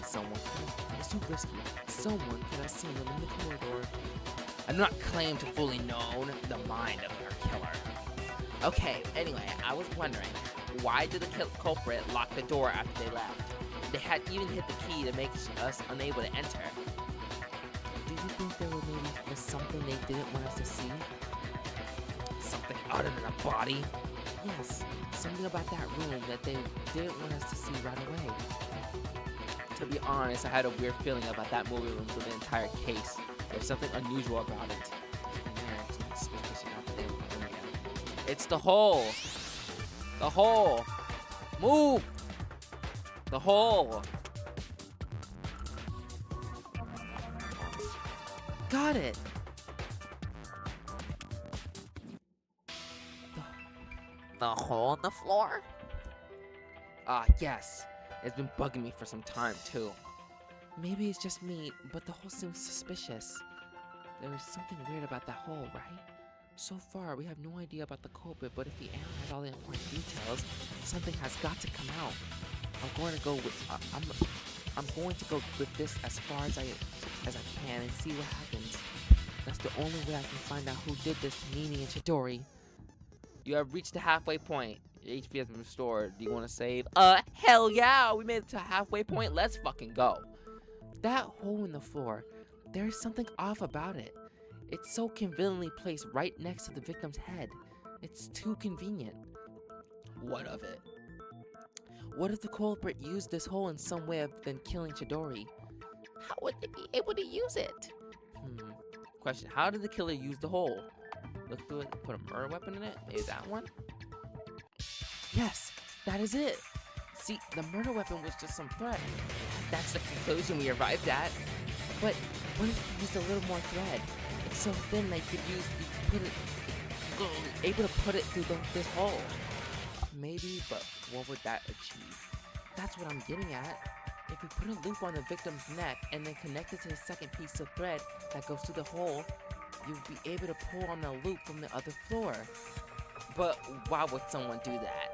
It's too risky. Someone could have seen them in the corridor. I do not claim to fully know the mind of our killer. Okay, anyway, I was wondering, why did the culprit lock the door after they left? They had even hit the key to make us unable to enter. Do you think there was something they didn't want us to see? Something other than a body? Yes, something about that room that they didn't want us to see right away. To be honest, I had a weird feeling about that movie room for the entire case. There's something unusual about it. It's the hole. The hole. Move! The hole! Got it! The hole in the floor? Yes. It's been bugging me for some time, too. Maybe it's just me, but the hole seems suspicious. There is something weird about that hole, right? So far, we have no idea about the culprit, but if we analyze all the important details, something has got to come out. I'm going to go with this as far as I can and see what happens. That's the only way I can find out who did this to Nini and Chidori. You have reached the halfway point. Your HP has been restored. Do you want to save? Hell yeah! We made it to halfway point. Let's fucking go. That hole in the floor, there is something off about it. It's so conveniently placed right next to the victim's head. It's too convenient. What of it? What if the culprit used this hole in some way other than killing Chidori? How would they be able to use it? Question, how did the killer use the hole? Look through it, put a murder weapon in it? Maybe that one? Yes, that is it. See, the murder weapon was just some thread. That's the conclusion we arrived at. But what if you used a little more thread? It's so thin that you could able to put it through this hole. Maybe, but what would that achieve? That's what I'm getting at. If we put a loop on the victim's neck and then connect it to the second piece of thread that goes through the hole, you'll be able to pull on the loop from the other floor. But why would someone do that?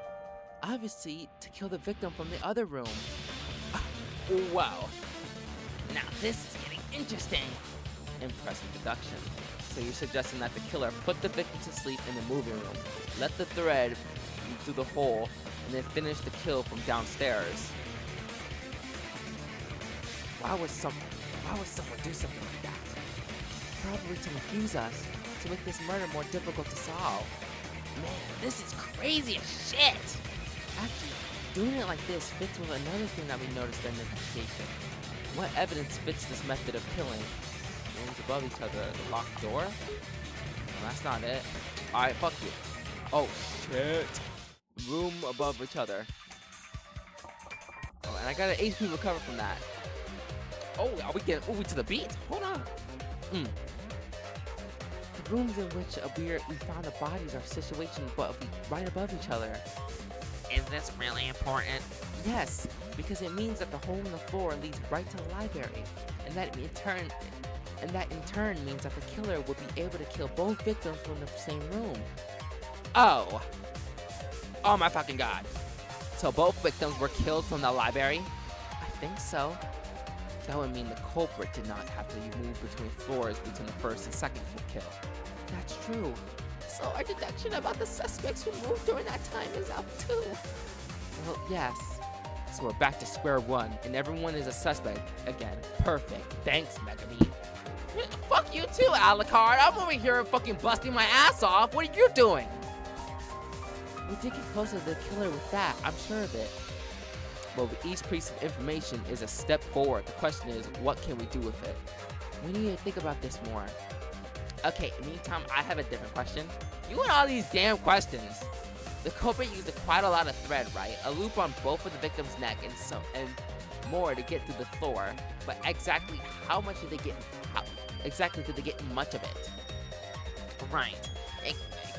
Obviously, to kill the victim from the other room. Wow. Now this is getting interesting. Impressive deduction. So you're suggesting that the killer put the victim to sleep in the moving room, let the thread through the hole, and then finish the kill from downstairs. Why would someone do something like that? Probably to confuse us, to make this murder more difficult to solve. Man, this is crazy as shit. Actually, doing it like this fits with another thing that we noticed in the investigation. What evidence fits this method of killing? Rooms above each other, the locked door? No, that's not it. Alright, fuck you. Oh, shit. Room above each other. Oh, and I got an HP recover from that. Oh, are we getting to the beat? Hold on. The rooms in which we found the bodies are situated but right above each other. Is this really important? Yes, because it means that the hole in the floor leads right to the library, and that in turn means that the killer would be able to kill both victims from the same room. Oh my fucking god! So both victims were killed from the library? I think so. That would mean the culprit did not have to move between floors between the first and second kill. That's true. So our deduction about the suspects who moved during that time is up too. Well, yes. So we're back to square one, and everyone is a suspect again. Perfect. Thanks, Megami. Fuck you too, Alucard. I'm over here fucking busting my ass off. What are you doing? We did get closer to the killer with that, I'm sure of it. But with each piece of information is a step forward. The question is, what can we do with it? We need to think about this more. Okay, meantime, I have a different question. You and all these damn questions. The culprit used quite a lot of thread, right? A loop on both of the victim's neck and more to get through the floor. But exactly how much did they get? How exactly did they get much of it? Right. It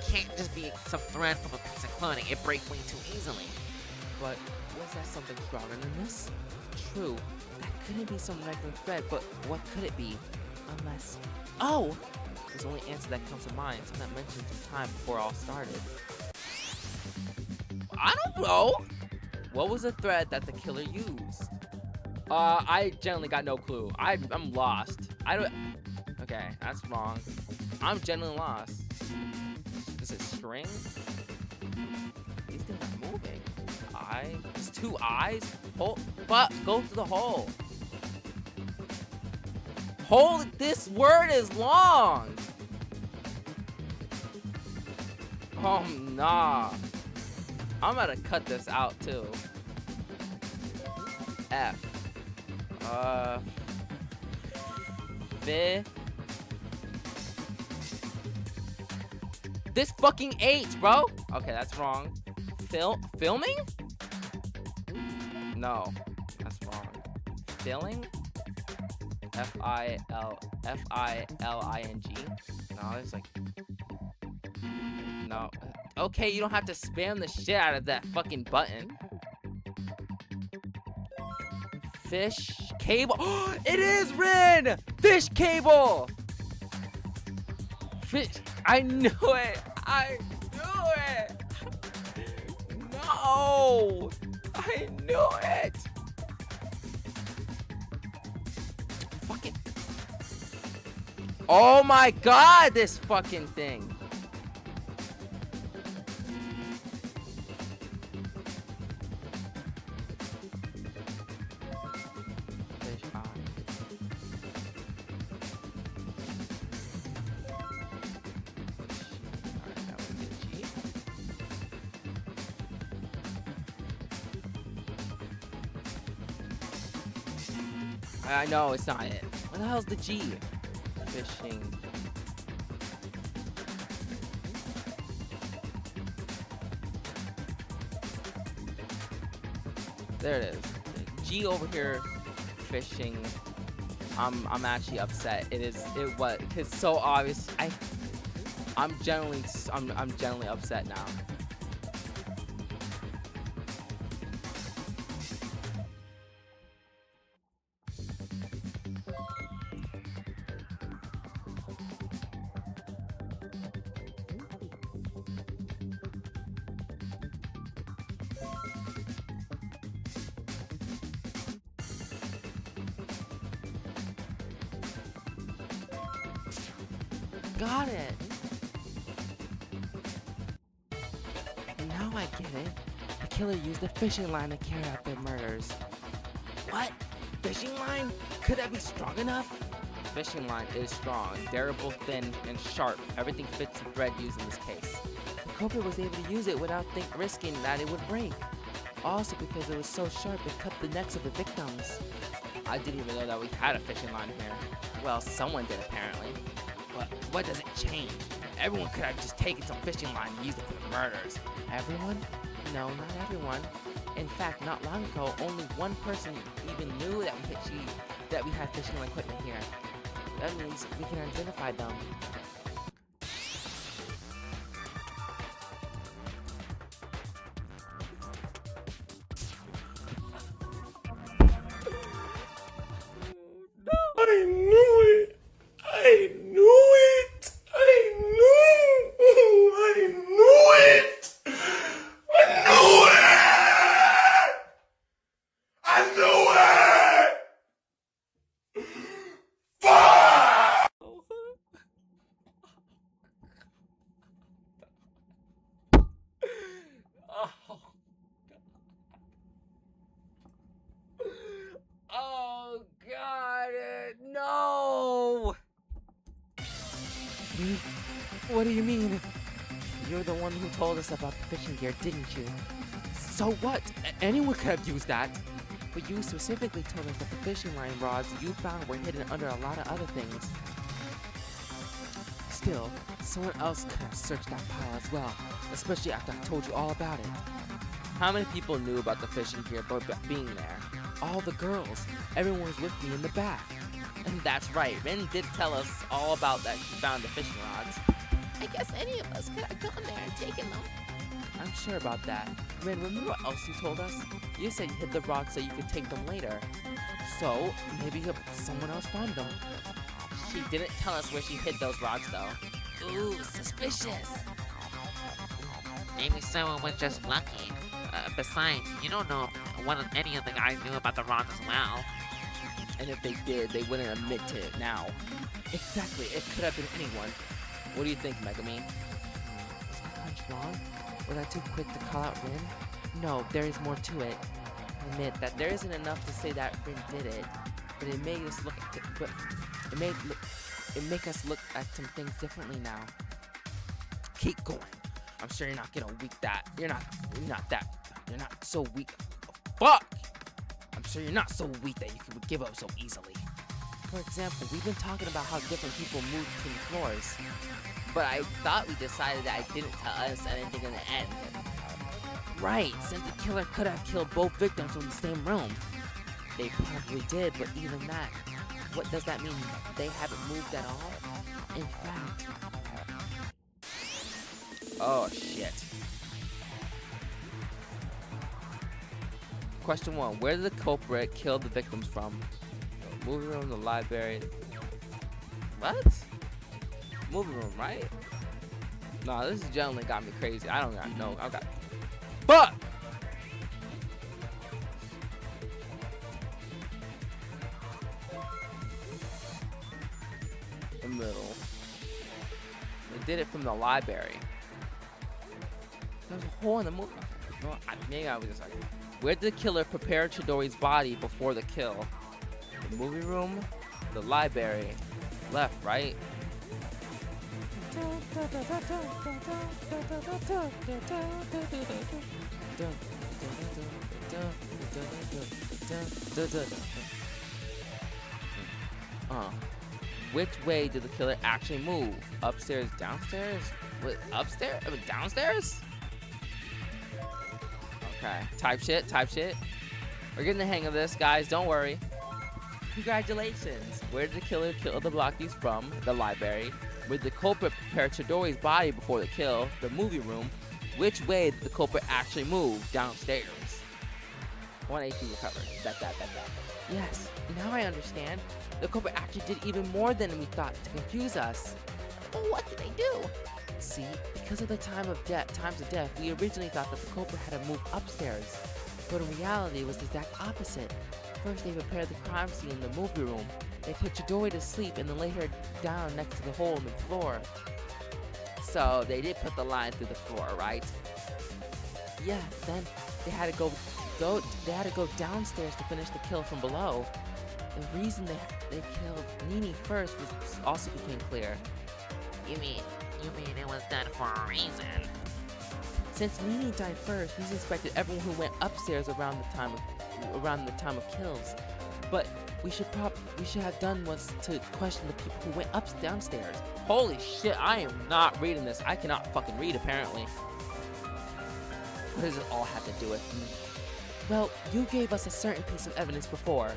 can't just be some thread from a piece of clothing. It breaks way too easily. But was that something stronger than this? True, that couldn't be some regular thread, but what could it be? Unless... Oh! There's the only answer that comes to mind, so that mentioned some time before it all started. I don't know! What was the thread that the killer used? I generally got no clue. I'm lost. I don't... Okay, that's wrong. I'm genuinely lost. Is it string? These things are moving. Eye? It's two eyes? Hole? But go through the hole. Hold, this word is long! Oh, nah. I'm gonna cut this out, too. F. This fucking H, bro! Okay, that's wrong. Filming? No, that's wrong. Filling? F-I-L-I-N-G? No, it's like... No. Okay, you don't have to spam the shit out of that fucking button. Fish cable. It is Rin! Fish cable! Fish. I knew it! I knew it! No! I knew it! Fucking. Oh my god, this fucking thing! Fish on. Alright, that was the G. I know it's not it. What the hell's the G? Fishing. There it is. G over here. Fishing. I'm actually upset. It was. It's so obvious. I'm generally upset now. Got it. Now I get it. The killer used the fishing line to carry out their murders. What? Fishing line? Could that be strong enough? Fishing line is strong, durable, thin, and sharp. Everything fits the thread used in this case. The culprit was able to use it without risking that it would break. Also because it was so sharp, it cut the necks of the victims. I didn't even know that we had a fishing line here. Well, someone did apparently. But what does it change? Everyone could have just taken some fishing line and used it for the murders. Everyone? No, not everyone. In fact, not long ago, only one person even knew that we had fishing line equipment here. That means we can identify them. I knew it! I knew it! I knew it! I knew it! I knew it! Fuck! Oh, God, no! Me? What do you mean? You're the one who told us about the fishing gear, didn't you? So what? Anyone could have used that. But you specifically told us that the fishing line rods you found were hidden under a lot of other things. Still, someone else could have searched that pile as well, especially after I told you all about it. How many people knew about the fishing gear being there? All the girls. Everyone was with me in the back. And that's right, Rin did tell us all about that she found the fishing rods. I guess any of us could have gone there and taken them. I'm sure about that. Rin, remember what else you told us? You said you hid the rods so you could take them later. So, maybe someone else found them. She didn't tell us where she hid those rods though. Ooh, suspicious. Maybe someone was just lucky. Besides, you don't know if any of the guys knew about the rods as well. And if they did, they wouldn't admit to it now. Exactly, it could have been anyone. What do you think, Megami? Was my hunch wrong? Was I too quick to call out Rin? No, there is more to it. I admit that there isn't enough to say that Rin did it, but it made us make us look at some things differently now. Keep going. I'm sure you're not gonna weak that. You're not so weak. Fuck! I'm sure you're not so weak that you could give up so easily. For example, we've been talking about how different people move between floors. But I thought we decided that I didn't tell us anything in the end. Right, since the killer could have killed both victims from the same room. They probably did, but even that, what does that mean? They haven't moved at all? In fact... Oh, shit. Question 1. Where did the culprit kill the victims from? The movie room, the library... What? Movie room, right? No, this gentleman got me crazy. I don't know. I got... Fuck! The middle. They did it from the library. There's a hole in the movie. No, maybe I was just like, where did the killer prepare Chidori's body before the kill? The movie room, the library, left, right? Which way did the killer actually move? Upstairs, downstairs? Wait, upstairs? I mean, downstairs? Okay, type shit. We're getting the hang of this, guys. Don't worry. Congratulations. Where did the killer kill the blockies from? The library. Where did the culprit prepare Chidori's body before the kill? The movie room. Which way did the culprit actually move? Downstairs. 1 AP recovered. That. Yes, now I understand. The culprit actually did even more than we thought to confuse us. Well, what did they do? See, because of the times of death, we originally thought that the culprit had to move upstairs. But in reality, it was the exact opposite. First, they prepared the crime scene in the movie room. They put Chidori to sleep and then laid her down next to the hole in the floor. So they did put the line through the floor, right? Yes, then they had to go downstairs to finish the kill from below. The reason they killed Nini first also became clear. You mean it was done for a reason? Since Nini died first, we suspected everyone who went upstairs around the time of kills. But we should have done was to question the people who went downstairs. Holy shit, I am not reading this. I cannot fucking read, apparently. What does it all have to do with me? Well, you gave us a certain piece of evidence before.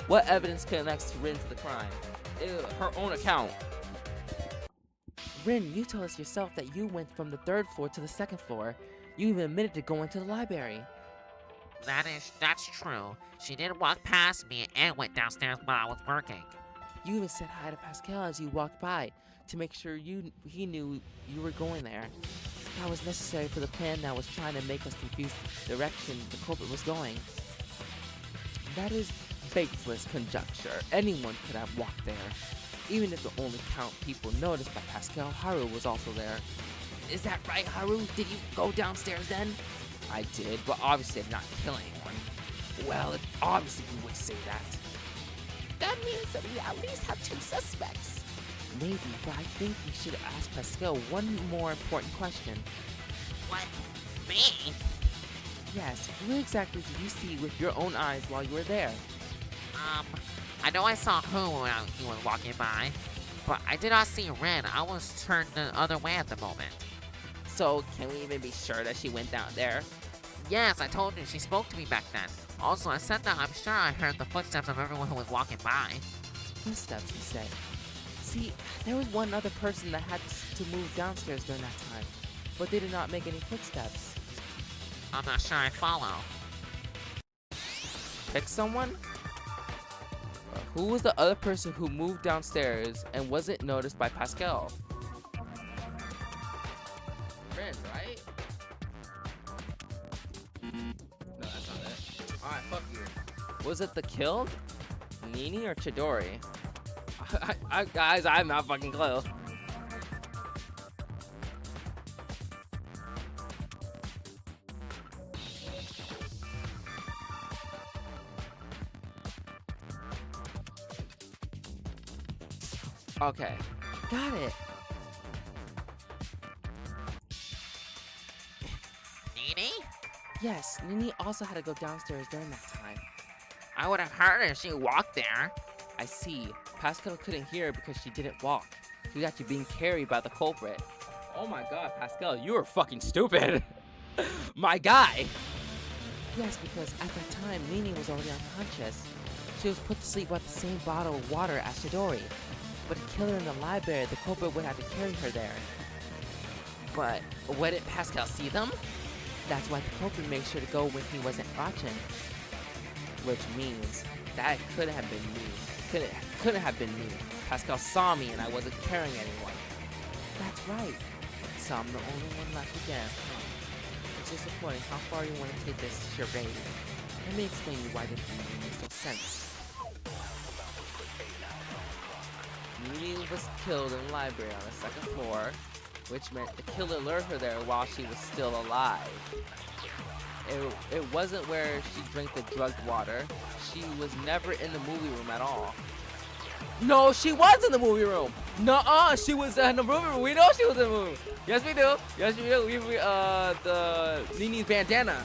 What evidence connects Rin to the crime? Her own account. Rin, you told us yourself that you went from the 3rd floor to the 2nd floor. You even admitted to going to the library. That's true. She did walk past me and went downstairs while I was working. You even said hi to Pascal as you walked by to make sure he knew you were going there. That was necessary for the plan that was trying to make us confuse the direction the culprit was going. That is baseless conjecture. Anyone could have walked there. Even if the only people noticed by Pascal, Haru was also there. Is that right, Haru? Did you go downstairs then? I did, but obviously I did not kill anyone. Well, obviously you would say that. That means that we at least have 2 suspects. Maybe, but I think we should ask Pascal one more important question. What? Me? Yes, who exactly did you see with your own eyes while you were there? I know I saw Who when he was walking by, but I did not see Ren. I was turned the other way at the moment. So, can we even be sure that she went down there? Yes, I told you, she spoke to me back then. Also, I said that I'm sure I heard the footsteps of everyone who was walking by. Footsteps, you said. See, there was one other person that had to move downstairs during that time, but they did not make any footsteps. I'm not sure I follow. Pick someone? Who was the other person who moved downstairs and wasn't noticed by Pascal? Rin, right? No, that's not it. Alright, fuck you. Was it the killed? Nini or Chidori? Guys, I have not fucking clue. Okay, got it. Nini? Yes, Nini also had to go downstairs during that time. I would have heard her if she walked there. I see. Pascal couldn't hear her because she didn't walk. She was actually being carried by the culprit. Oh my god, Pascal, you were fucking stupid. My guy! Yes, because at that time, Nini was already unconscious. She was put to sleep with the same bottle of water as Chidori. But to kill her in the library, the culprit would have to carry her there. But where did Pascal see them? That's why the culprit made sure to go when he wasn't watching. Which means that couldn't have been me. Couldn't have been me. Pascal saw me and I wasn't carrying anyone. That's right. So I'm the only one left again. It's disappointing how far you want to take this charade. Let me explain to you why this really makes no sense. Nini was killed in the library on the second floor, which meant the killer lured her there while she was still alive. It wasn't where she drank the drugged water. She was never in the movie room at all. No, she was in the movie room. Nuh-uh, she was in the movie room. We know she was in the movie. Yes, we do. Yes, we do. The Nini's bandana.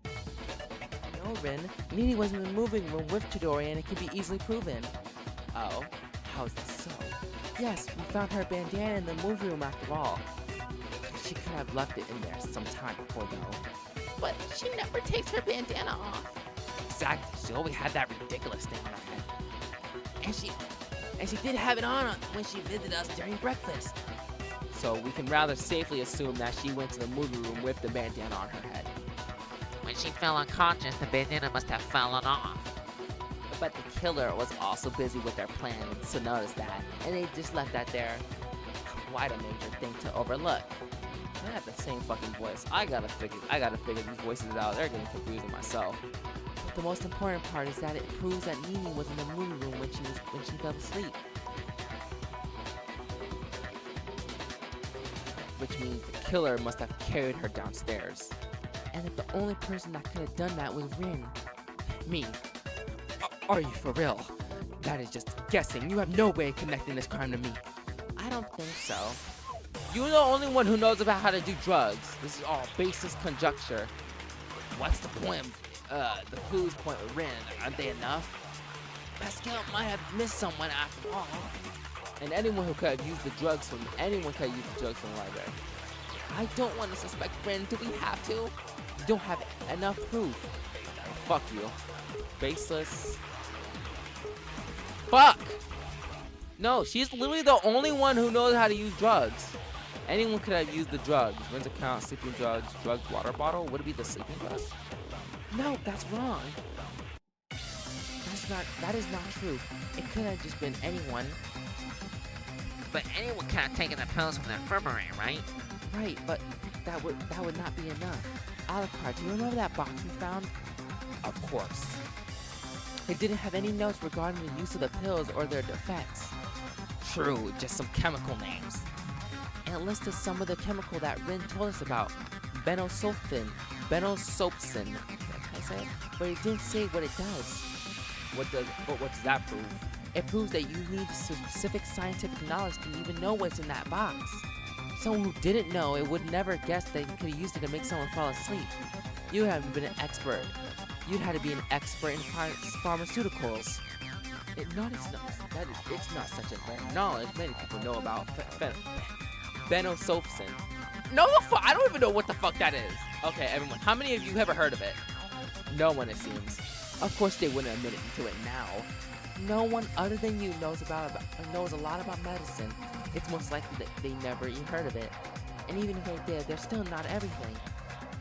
No, Rin. Nini was in the moving room with Chidori and it can be easily proven. Oh, how's that so? Yes, we found her bandana in the movie room after all. She could have left it in there some time before though. But she never takes her bandana off. Exactly. She always had that ridiculous thing on her head. And she did have it on when she visited us during breakfast. So we can rather safely assume that she went to the movie room with the bandana on her head. When she fell unconscious, the bandana must have fallen off. But the killer was also busy with their plan, so notice that. And they just left that there. Quite a major thing to overlook. They have the same fucking voice. I gotta figure these voices out. They're getting confusing myself. But the most important part is that it proves that Nini was in the movie room when she fell asleep. Which means the killer must have carried her downstairs. And if the only person that could have done that was Rin. Me. Are you for real? That is just guessing. You have no way of connecting this crime to me. I don't think so. You're the only one who knows about how to do drugs. This is all baseless conjecture. What's the point of the clues point with Rin? Aren't they enough? Pascal might have missed someone after all. And anyone who could have used the drugs from the library. I don't want to suspect Rin. Do we have to? You don't have enough proof. Fuck you. Baseless. Fuck! No, she's literally the only one who knows how to use drugs. Anyone could have used the drugs. Rinse account, sleeping drugs, drugged water bottle. Would it be the sleeping drug? No, that's wrong. That is not true. It could have just been anyone. But anyone could have taken the pills from the infirmary, right? Right, but that would not be enough. Alucard, do you remember that box we found? Of course. It didn't have any notes regarding the use of the pills or their effects. True, just some chemical names. And it listed some of the chemical that Rin told us about. Benosopsin. That's how I say it? But it didn't say what it does. What does that prove? It proves that you need specific scientific knowledge to even know what's in that box. Someone who didn't know it would never guess that you could have used it to make someone fall asleep. You haven't been an expert. You'd have to be an expert in pharmaceuticals. It's not such a rare knowledge. Many people know about Benosopsin. No, I don't even know what the fuck that is. Okay, everyone, how many of you ever heard of it? No one, it seems. Of course, they wouldn't admit it to it now. No one other than you knows a lot about medicine. It's most likely that they never even heard of it. And even if they did, they're still not everything.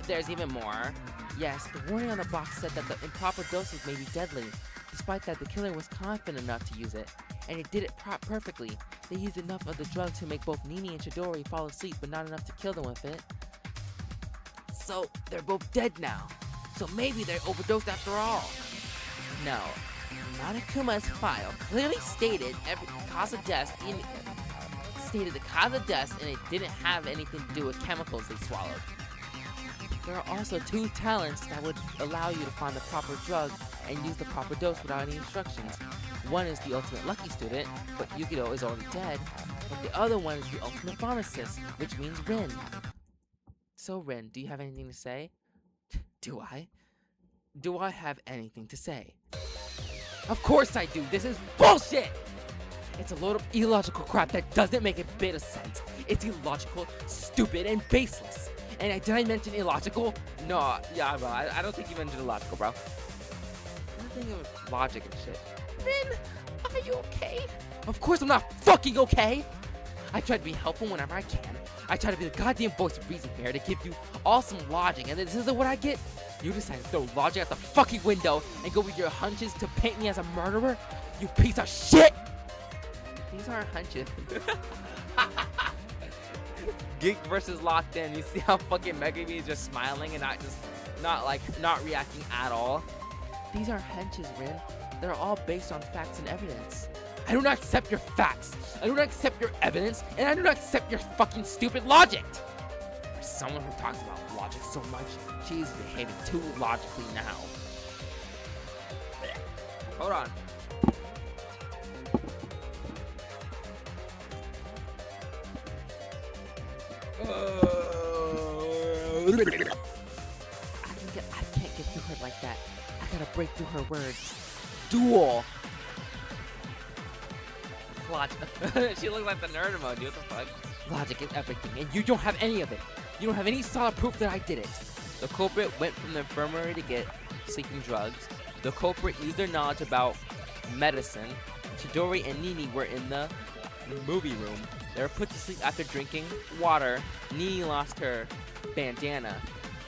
There's even more. Yes, the warning on the box said that the improper doses may be deadly. Despite that, the killer was confident enough to use it, and it did it perfectly. They used enough of the drug to make both Nini and Chidori fall asleep, but not enough to kill them with it. So, they're both dead now. So maybe they overdosed after all. No. Montezuma's file clearly stated the cause of death, and it didn't have anything to do with chemicals they swallowed. There are also two talents that would allow you to find the proper drug and use the proper dose without any instructions. One is the ultimate lucky student, but Yukito is already dead. But the other one is the ultimate pharmacist, which means Rin. So Rin, do you have anything to say? Do I? Do I have anything to say? Of course I do! This is bullshit! It's a load of illogical crap that doesn't make a bit of sense. It's illogical, stupid, and baseless. And did I mention illogical? No, yeah, bro. I don't think you mentioned illogical, bro. I'm thinking of logic and shit. Rin, are you okay? Of course I'm not fucking okay! I try to be helpful whenever I can. I try to be the goddamn voice of reason here to give you all some logic, and this isn't what I get? You decide to throw logic out the fucking window and go with your hunches to paint me as a murderer? You piece of shit! These aren't hunches. Geek versus locked in. You see how fucking Megami is just smiling and not reacting at all? These are hunches, Rin. They're all based on facts and evidence. I do not accept your facts. I do not accept your evidence, and I do not accept your fucking stupid logic. For someone who talks about logic so much, she's behaving too logically now. Hold on. I can't get through her like that. I gotta break through her words. Duel. Logic. She looks like the nerd emoji. What the fuck? Logic is everything, and you don't have any of it. You don't have any solid proof that I did it. The culprit went from the infirmary to get sleeping drugs. The culprit used their knowledge about medicine. Chidori and Nini were in the movie room. They were put to sleep after drinking water. Nini lost her bandana.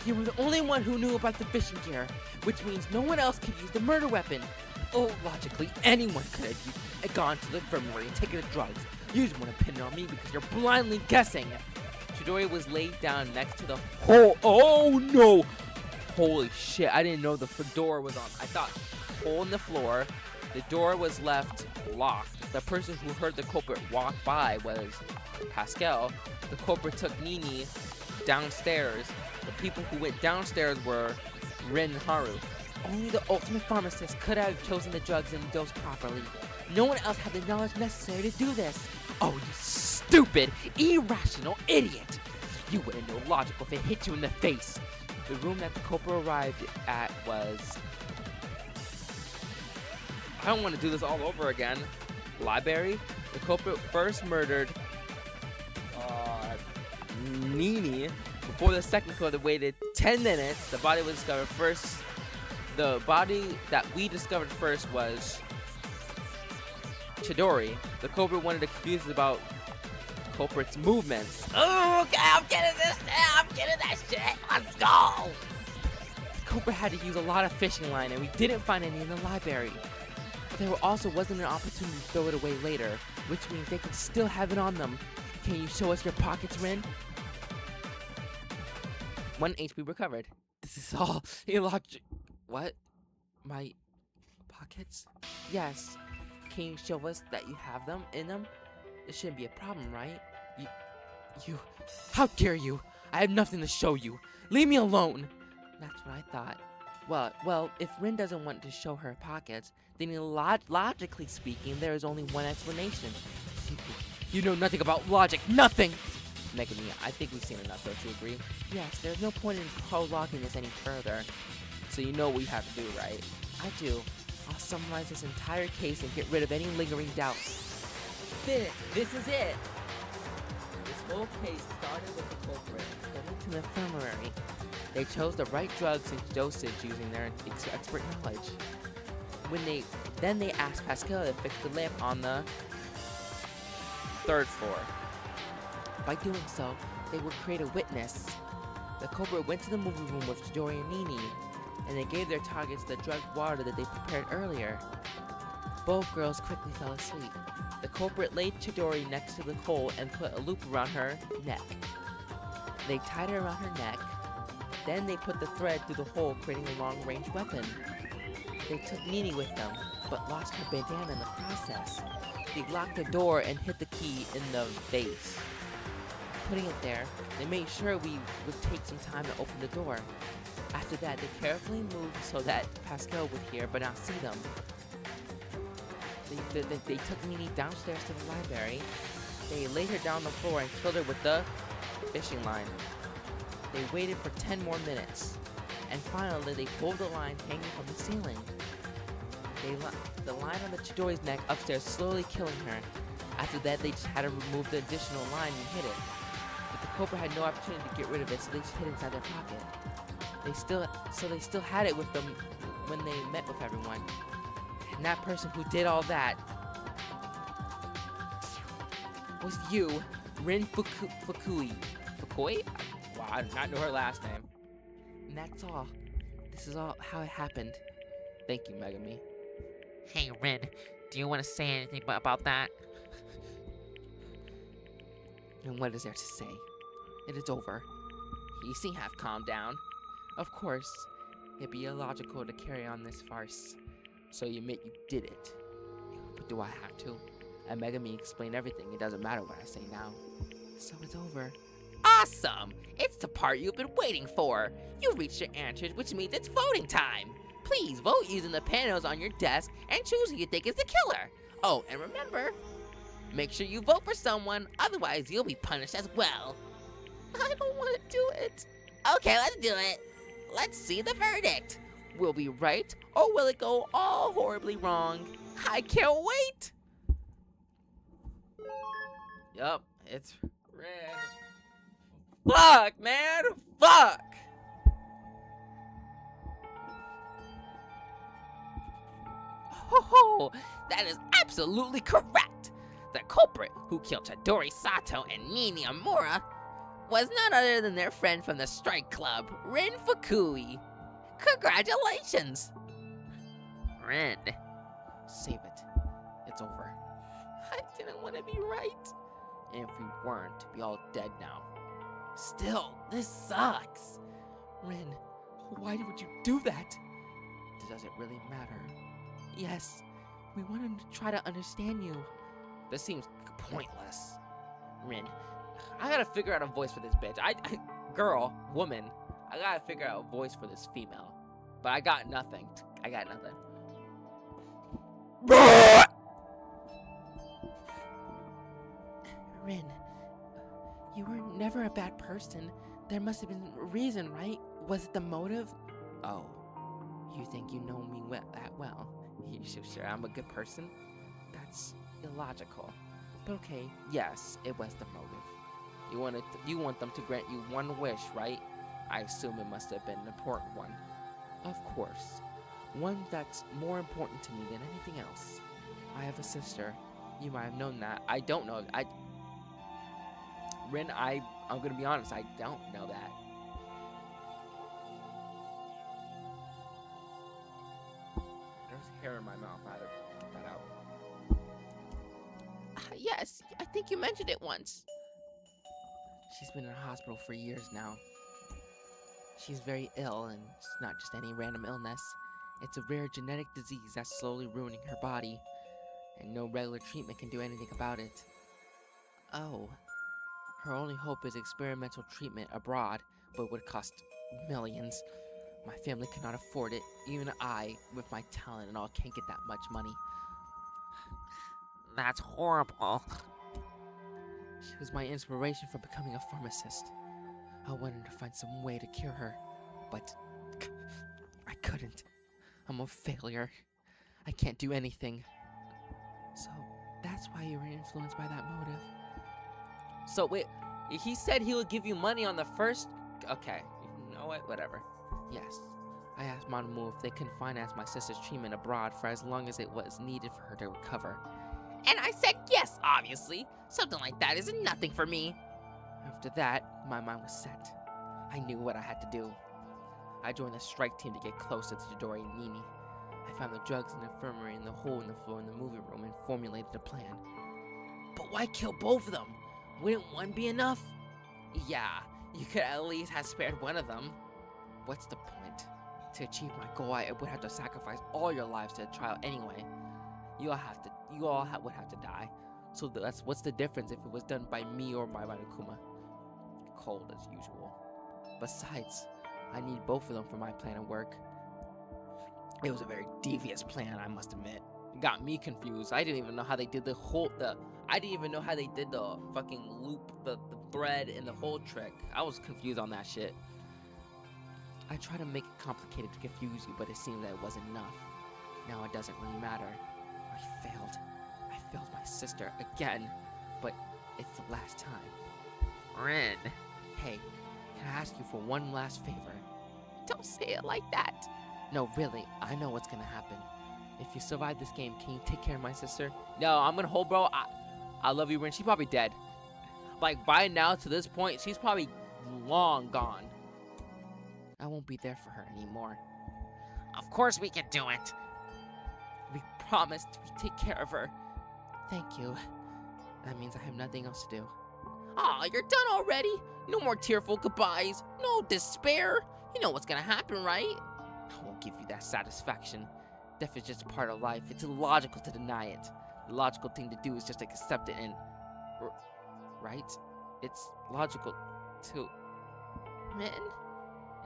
You were the only one who knew about the fishing gear, which means no one else could use the murder weapon. Oh, logically, anyone could have gone to the infirmary and taken the drugs. You just want to pin it on me because you're blindly guessing. Chidori was laid down next to the hole. Oh no! Holy shit, I didn't know the door was on. I thought hole in the floor. The door was left locked. The person who heard the culprit walk by was Pascal. The culprit took Nini downstairs. The people who went downstairs were Rin and Haru. Only the ultimate pharmacist could have chosen the drugs and dosed properly. No one else had the knowledge necessary to do this. Oh, you stupid, irrational idiot! You wouldn't know logical if it hit you in the face. The room that the culprit arrived at was... I don't want to do this all over again. Library. The culprit first murdered Nini before the second killer waited 10 minutes. The body was discovered first. The body that we discovered first was Chidori. The culprit wanted to confuse us about culprit's movements. Oh, okay, I'm getting this shit. I'm getting that shit. Let's go. The culprit had to use a lot of fishing line, and we didn't find any in the library. But there also wasn't an opportunity to throw it away later, which means they could still have it on them. Can you show us your pockets, Rin? 1 HP recovered. This is all illogical. What? My pockets? Yes. Can you show us that you have them in them? It shouldn't be a problem, right? You. How dare you? I have nothing to show you. Leave me alone. That's what I thought. Well, if Rin doesn't want to show her pockets, then logically speaking, there is only one explanation. You know nothing about logic. Nothing! Megami, I think we've seen enough, don't you agree? Yes, there's no point in prolonging this any further. So you know what we have to do, right? I do. I'll summarize this entire case and get rid of any lingering doubts. This is it! This whole case started with the culprit going to the infirmary. They chose the right drugs and dosage using their expert knowledge. Then they asked Pascal to fix the lamp on the 3rd floor. By doing so, they would create a witness. The culprit went to the movie room with Chidori and Nini, and they gave their targets the drugged water that they prepared earlier. Both girls quickly fell asleep. The culprit laid Chidori next to the hole and put a loop around her neck. They tied her around her neck. Then they put the thread through the hole, creating a long-range weapon. They took Nini with them, but lost her bandana in the process. They locked the door and hid the key in the vase. Putting it there, they made sure we would take some time to open the door. After that, they carefully moved so that Pascal would hear but not see them. They took Nini downstairs to the library. They laid her down on the floor and killed her with the fishing line. They waited for 10 more minutes. And finally, they pulled the line hanging from the ceiling. The line on the Chidori's neck upstairs, slowly killing her. After that, they just had to remove the additional line and hit it. But the Cobra had no opportunity to get rid of it, so they just hid it inside their pocket. They still had it with them when they met with everyone. And that person who did all that was you, Rin Fukui. Fukui? Wow, I did not know her last name. And that's all. This is all how it happened. Thank you, Megami. Hey, Rin, do you want to say anything about that? And what is there to say? It is over. You seem half calmed down. Of course, it'd be illogical to carry on this farce. So you admit you did it. But do I have to? And Megami explained everything. It doesn't matter what I say now. So it's over. Awesome! It's the part you've been waiting for. You reached your answers, which means it's voting time. Please vote using the panels on your desk and choose who you think is the killer. Oh, and remember, make sure you vote for someone, otherwise you'll be punished as well. I don't want to do it. Okay, let's do it. Let's see the verdict. Will we right, or will it go all horribly wrong? I can't wait. Yup, it's red. Fuck, man, fuck. Oh, that is absolutely correct. The culprit who killed Chidori Sato and Nini Amura was none other than their friend from the strike club, Rin Fukui. Congratulations! Rin. Save it. It's over. I didn't want to be right. And if we weren't, we'd be all dead now. Still, this sucks. Rin, why would you do that? Does it really matter? Yes, we wanted to try to understand you. This seems pointless. Rin, I gotta figure out a voice for this bitch. Girl, woman, I gotta figure out a voice for this female. But I got nothing. I got nothing. Rin, you were never a bad person. There must have been a reason, right? Was it the motive? Oh, you think you know me that well? You so sure I'm a good person? That's illogical. But okay, yes, it was the motive. You want them to grant you one wish, right? I assume it must have been an important one. Of course. One that's more important to me than anything else. I have a sister. You might have known that. I don't know. Rin, I'm gonna be honest, I don't know that. There's hair in my mouth. I had to get that out. Yes, I think you mentioned it once. She's been in a hospital for years now. She's very ill, and it's not just any random illness. It's a rare genetic disease that's slowly ruining her body, and no regular treatment can do anything about it. Oh. Her only hope is experimental treatment abroad, but it would cost millions. My family cannot afford it. Even I, with my talent and all, can't get that much money. That's horrible. She was my inspiration for becoming a pharmacist. I wanted to find some way to cure her, but I couldn't. I'm a failure. I can't do anything. So that's why you were influenced by that motive. So wait, he said he would give you money on the first. Okay, you know what? Whatever. Yes, I asked Monomu if they can finance my sister's treatment abroad for as long as it was needed for her to recover. And I said yes, obviously. Something like that is nothing for me. After that, my mind was set. I knew what I had to do. I joined the strike team to get closer to Chidori and Nini. I found the drugs in the infirmary and the hole in the floor in the movie room and formulated a plan. But why kill both of them? Wouldn't one be enough? Yeah, you could at least have spared one of them. What's the point? To achieve my goal, I would have to sacrifice all your lives to the trial anyway. You all would have to die. So what's the difference if it was done by me or by Monokuma? Cold as usual. Besides, I need both of them for my plan to work. It was a very devious plan, I must admit. It got me confused. I didn't even know how they did I didn't even know how they did the fucking loop, the thread and the whole trick. I was confused on that shit. I tried to make it complicated to confuse you, but it seemed that it wasn't enough. Now it doesn't really matter. I failed. I failed my sister again, but it's the last time. Rin. Hey, can I ask you for one last favor? Don't say it like that. No, really, I know what's gonna happen. If you survive this game, can you take care of my sister? No, I'm gonna hold, bro. I love you, Rin. She's probably dead. Like, by now, to this point, she's probably long gone. I won't be there for her anymore. Of course we can do it. We promised we'd take care of her. Thank you. That means I have nothing else to do. Aw, you're done already? No more tearful goodbyes. No despair. You know what's gonna happen, right? I won't give you that satisfaction. Death is just part of life. It's illogical to deny it. The logical thing to do is just accept it and... Right? It's logical to... Rin?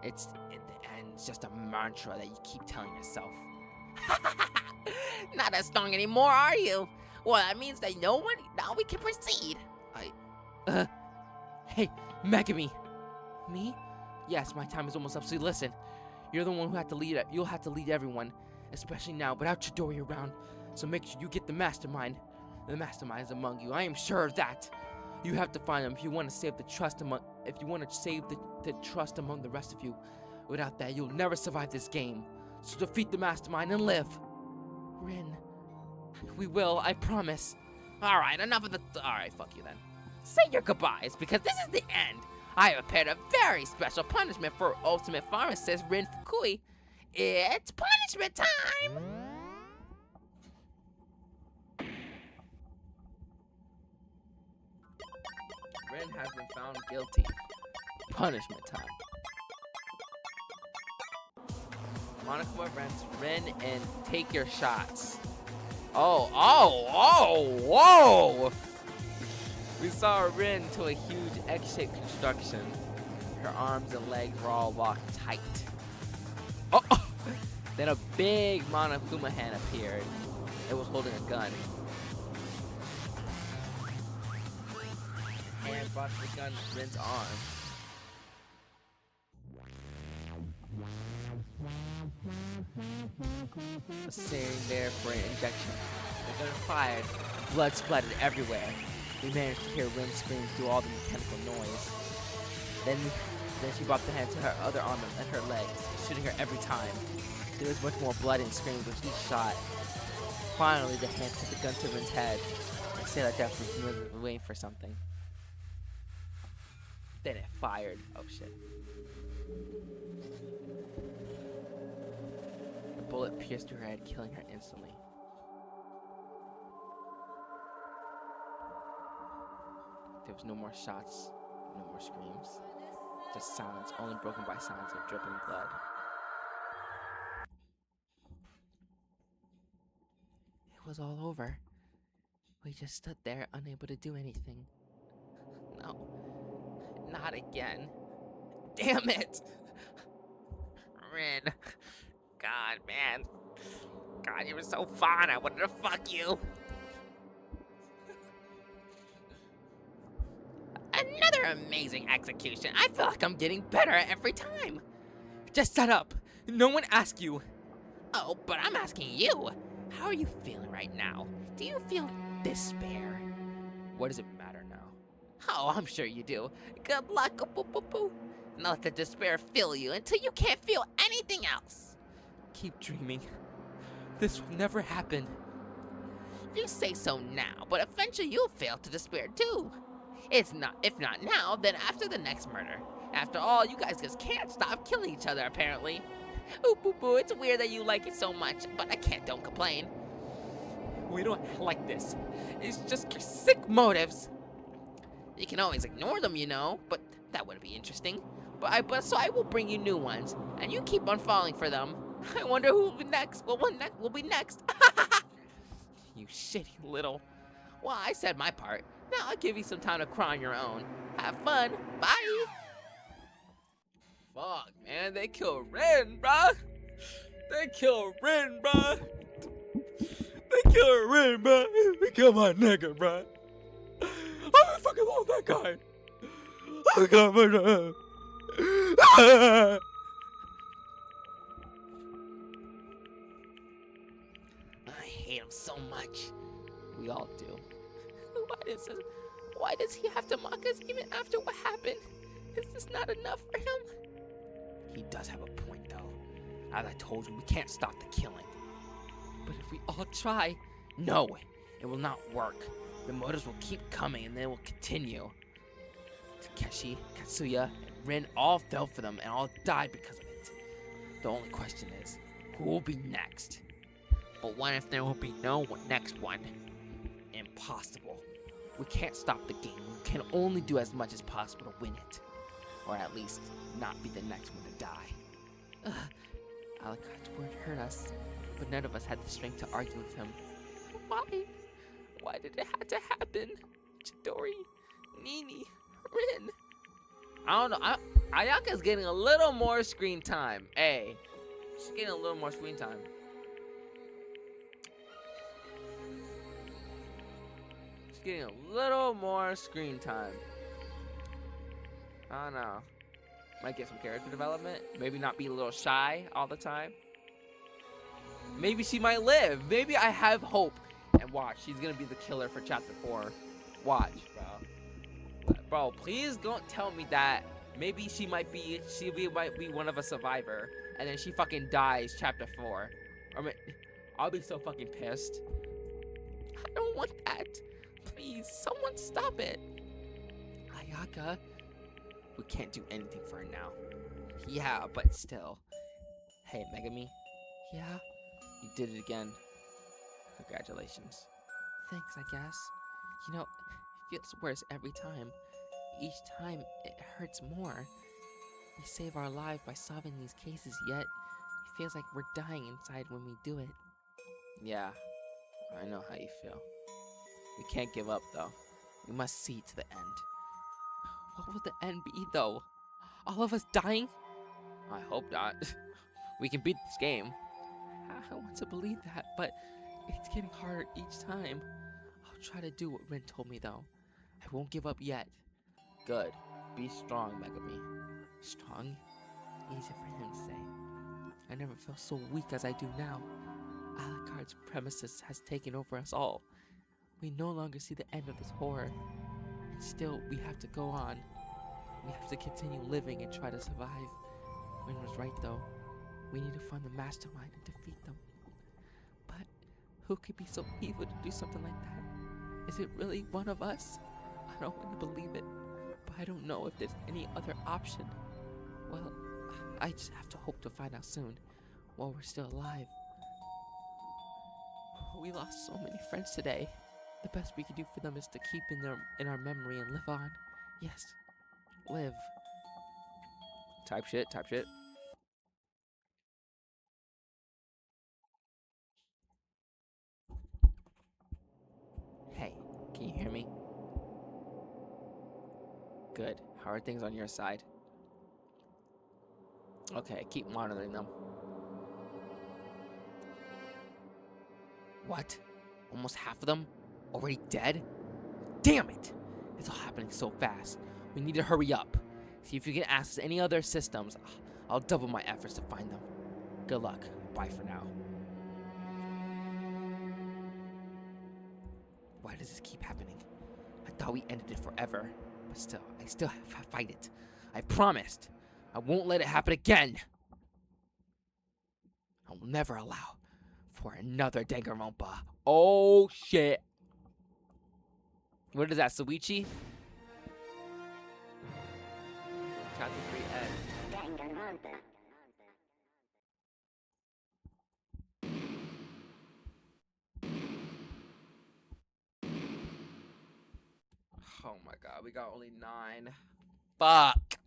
It's just a mantra that you keep telling yourself. Not as strong anymore, are you? Well, that means that now we can proceed. Hey, Megami! Me? Yes, my time is almost up, so listen. You're the one who had to lead it. You'll have to lead everyone, especially now, without Chidori around. So make sure you get the mastermind. The mastermind is among you. I am sure of that. You have to find him if you want to save the trust among the trust among the rest of you. Without that, you'll never survive this game. So defeat the mastermind and live. Rin, we will, I promise. Alright, enough of the... Alright, fuck you then. Say your goodbyes, because this is the end. I have prepared a very special punishment for Ultimate Pharmacist Rin Fukui. It's punishment time! Rin has been found guilty. Punishment time. Monaco events Rin and take your shots. Whoa! We saw Rin to a huge X-shaped construction. Her arms and legs were all locked tight. Oh! Then a big Monokuma hand appeared. It was holding a gun. Hand brought the gun to Rin's arm. Was sitting there for an injection. The gun fired. Blood splattered everywhere. We managed to hear Rin scream through all the mechanical noise. Then she brought the hand to her other arm and her legs, shooting her every time. There was much more blood and screams with each shot. Finally, the hand put the gun to Rin's head and said that Death was waiting for something. Then it fired. Oh shit. The bullet pierced her head, killing her instantly. There was no more shots, no more screams. Just silence, only broken by sounds of dripping blood. It was all over. We just stood there, unable to do anything. No. Not again. Damn it! Rin. God, man. God, you were so fun. I wanted to fuck you. Another amazing execution. I feel like I'm getting better every time. Just shut up! No one asked you! Oh, but I'm asking you. How are you feeling right now? Do you feel despair? What does it matter now? Oh, I'm sure you do. Good luck. Now let the despair fill you until you can't feel anything else. Keep dreaming. This will never happen. You say so now, but eventually you'll fail to despair too. If not now, then after the next murder. After all, you guys just can't stop killing each other, apparently. Ooh, boo, it's weird that you like it so much, but don't complain. We don't like this. It's just your sick motives. You can always ignore them, you know, but that wouldn't be interesting. So I will bring you new ones, and you keep on falling for them. I wonder who will be next. What will be next? You shitty little... Well, I said my part. Now I'll give you some time to cry on your own. Have fun. Bye. Fuck, man, they killed Rin, bruh. They killed Rin, bruh. They killed Rin, bruh. They killed my nigga, bruh. I fucking love that guy. I got my... I hate him so much. We all do. Why does he have to mock us even after what happened? Is this not enough for him? He does have a point, though. As I told you, we can't stop the killing. But if we all try, No, it will not work. The murders will keep coming and they will continue. Takeshi, Katsuya, and Rin all fell for them and all died because of it. The only question is, who will be next? But what if there will be no next one? Impossible. We can't stop the game. We can only do as much as possible to win it. Or at least, not be the next one to die. Alucard's word hurt us, but none of us had the strength to argue with him. Why? Why did it have to happen? Chidori, Nini, Rin. I don't know. Ayaka's getting a little more screen time. Hey, she's getting a little more screen time. She's getting a little more screen time. I don't know. Might get some character development. Maybe not be a little shy all the time. Maybe she might live. Maybe I have hope. And watch, she's gonna be the killer for chapter 4. Watch, bro. Bro, please don't tell me that. Maybe she might be one of a survivor, and then she fucking dies chapter 4. I mean, I'll be so fucking pissed. I don't want that. Please, someone stop it. Ayaka, we can't do anything for her now. Yeah, but still. Hey, Megami. Yeah? You did it again. Congratulations. Thanks, I guess. You know, it feels worse every time. Each time, it hurts more. We save our life by solving these cases, yet it feels like we're dying inside when we do it. Yeah, I know how you feel. We can't give up, though. We must see to the end. What will the end be, though? All of us dying? I hope not. We can beat this game. I want to believe that, but it's getting harder each time. I'll try to do what Rin told me, though. I won't give up yet. Good. Be strong, Megami. Strong? Easy for him to say. I never felt so weak as I do now. Alucard's premises has taken over us all. We no longer see the end of this horror. And still, we have to go on. We have to continue living and try to survive. Rin was right, though. We need to find the mastermind and defeat them. But who could be so evil to do something like that? Is it really one of us? I don't want to believe it, but I don't know if there's any other option. Well, I just have to hope to find out soon, while we're still alive. We lost so many friends today. The best we can do for them is to keep in our memory and live on. Yes, live. Type shit, type shit. Hey, can you hear me? Good. How are things on your side? Okay, keep monitoring them. What? Almost half of them? Already dead? Damn it! It's all happening so fast. We need to hurry up. See if you can access any other systems. I'll double my efforts to find them. Good luck. Bye for now. Why does this keep happening? I thought we ended it forever. But still, I still have to fight it. I promised. I won't let it happen again. I will never allow for another Danganronpa. Oh, shit. What is that, Suichi? Chapter 3 Ed. Danganronpa. Oh my god, we got only 9. Fuck!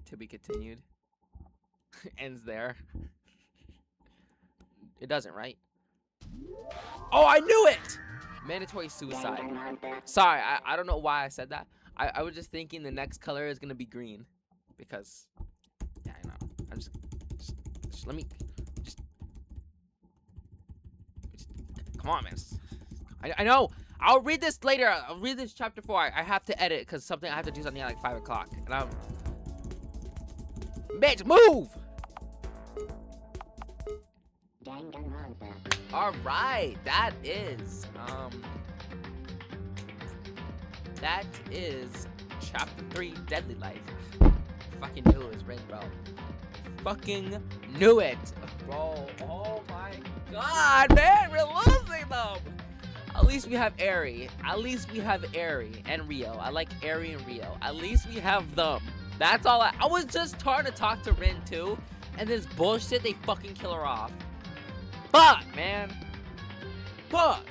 To be continued. Ends there. It doesn't, right? Oh, I knew it! Mandatory suicide. Sorry, I don't know why I said that. I was just thinking the next color is gonna be green. Because, yeah, I know. I'm just let me, just come on, man. I know. I'll read this later. I'll read this chapter 4. I have to edit because I have to do something at like 5 o'clock. And I'm... Bitch, move! Alright, that is, that is chapter 3, Deadly Life. Fucking knew it was Rin, bro. Fucking knew it, bro. Oh my god, man, we're losing them. At least we have Eri. At least we have Eri and Rio. I like Eri and Rio. At least we have them. That's all. I was just trying to talk to Rin too, and this bullshit, they fucking kill her off. Fuck, man. Fuck.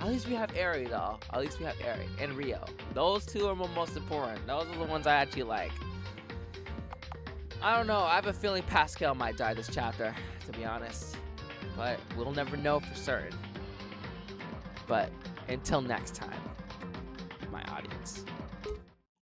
At least we have Eri though. At least we have Eri and Rio. Those two are most important. Those are the ones I actually like. I don't know. I have a feeling Pascal might die this chapter, to be honest. But we'll never know for certain. But until next time, my audience.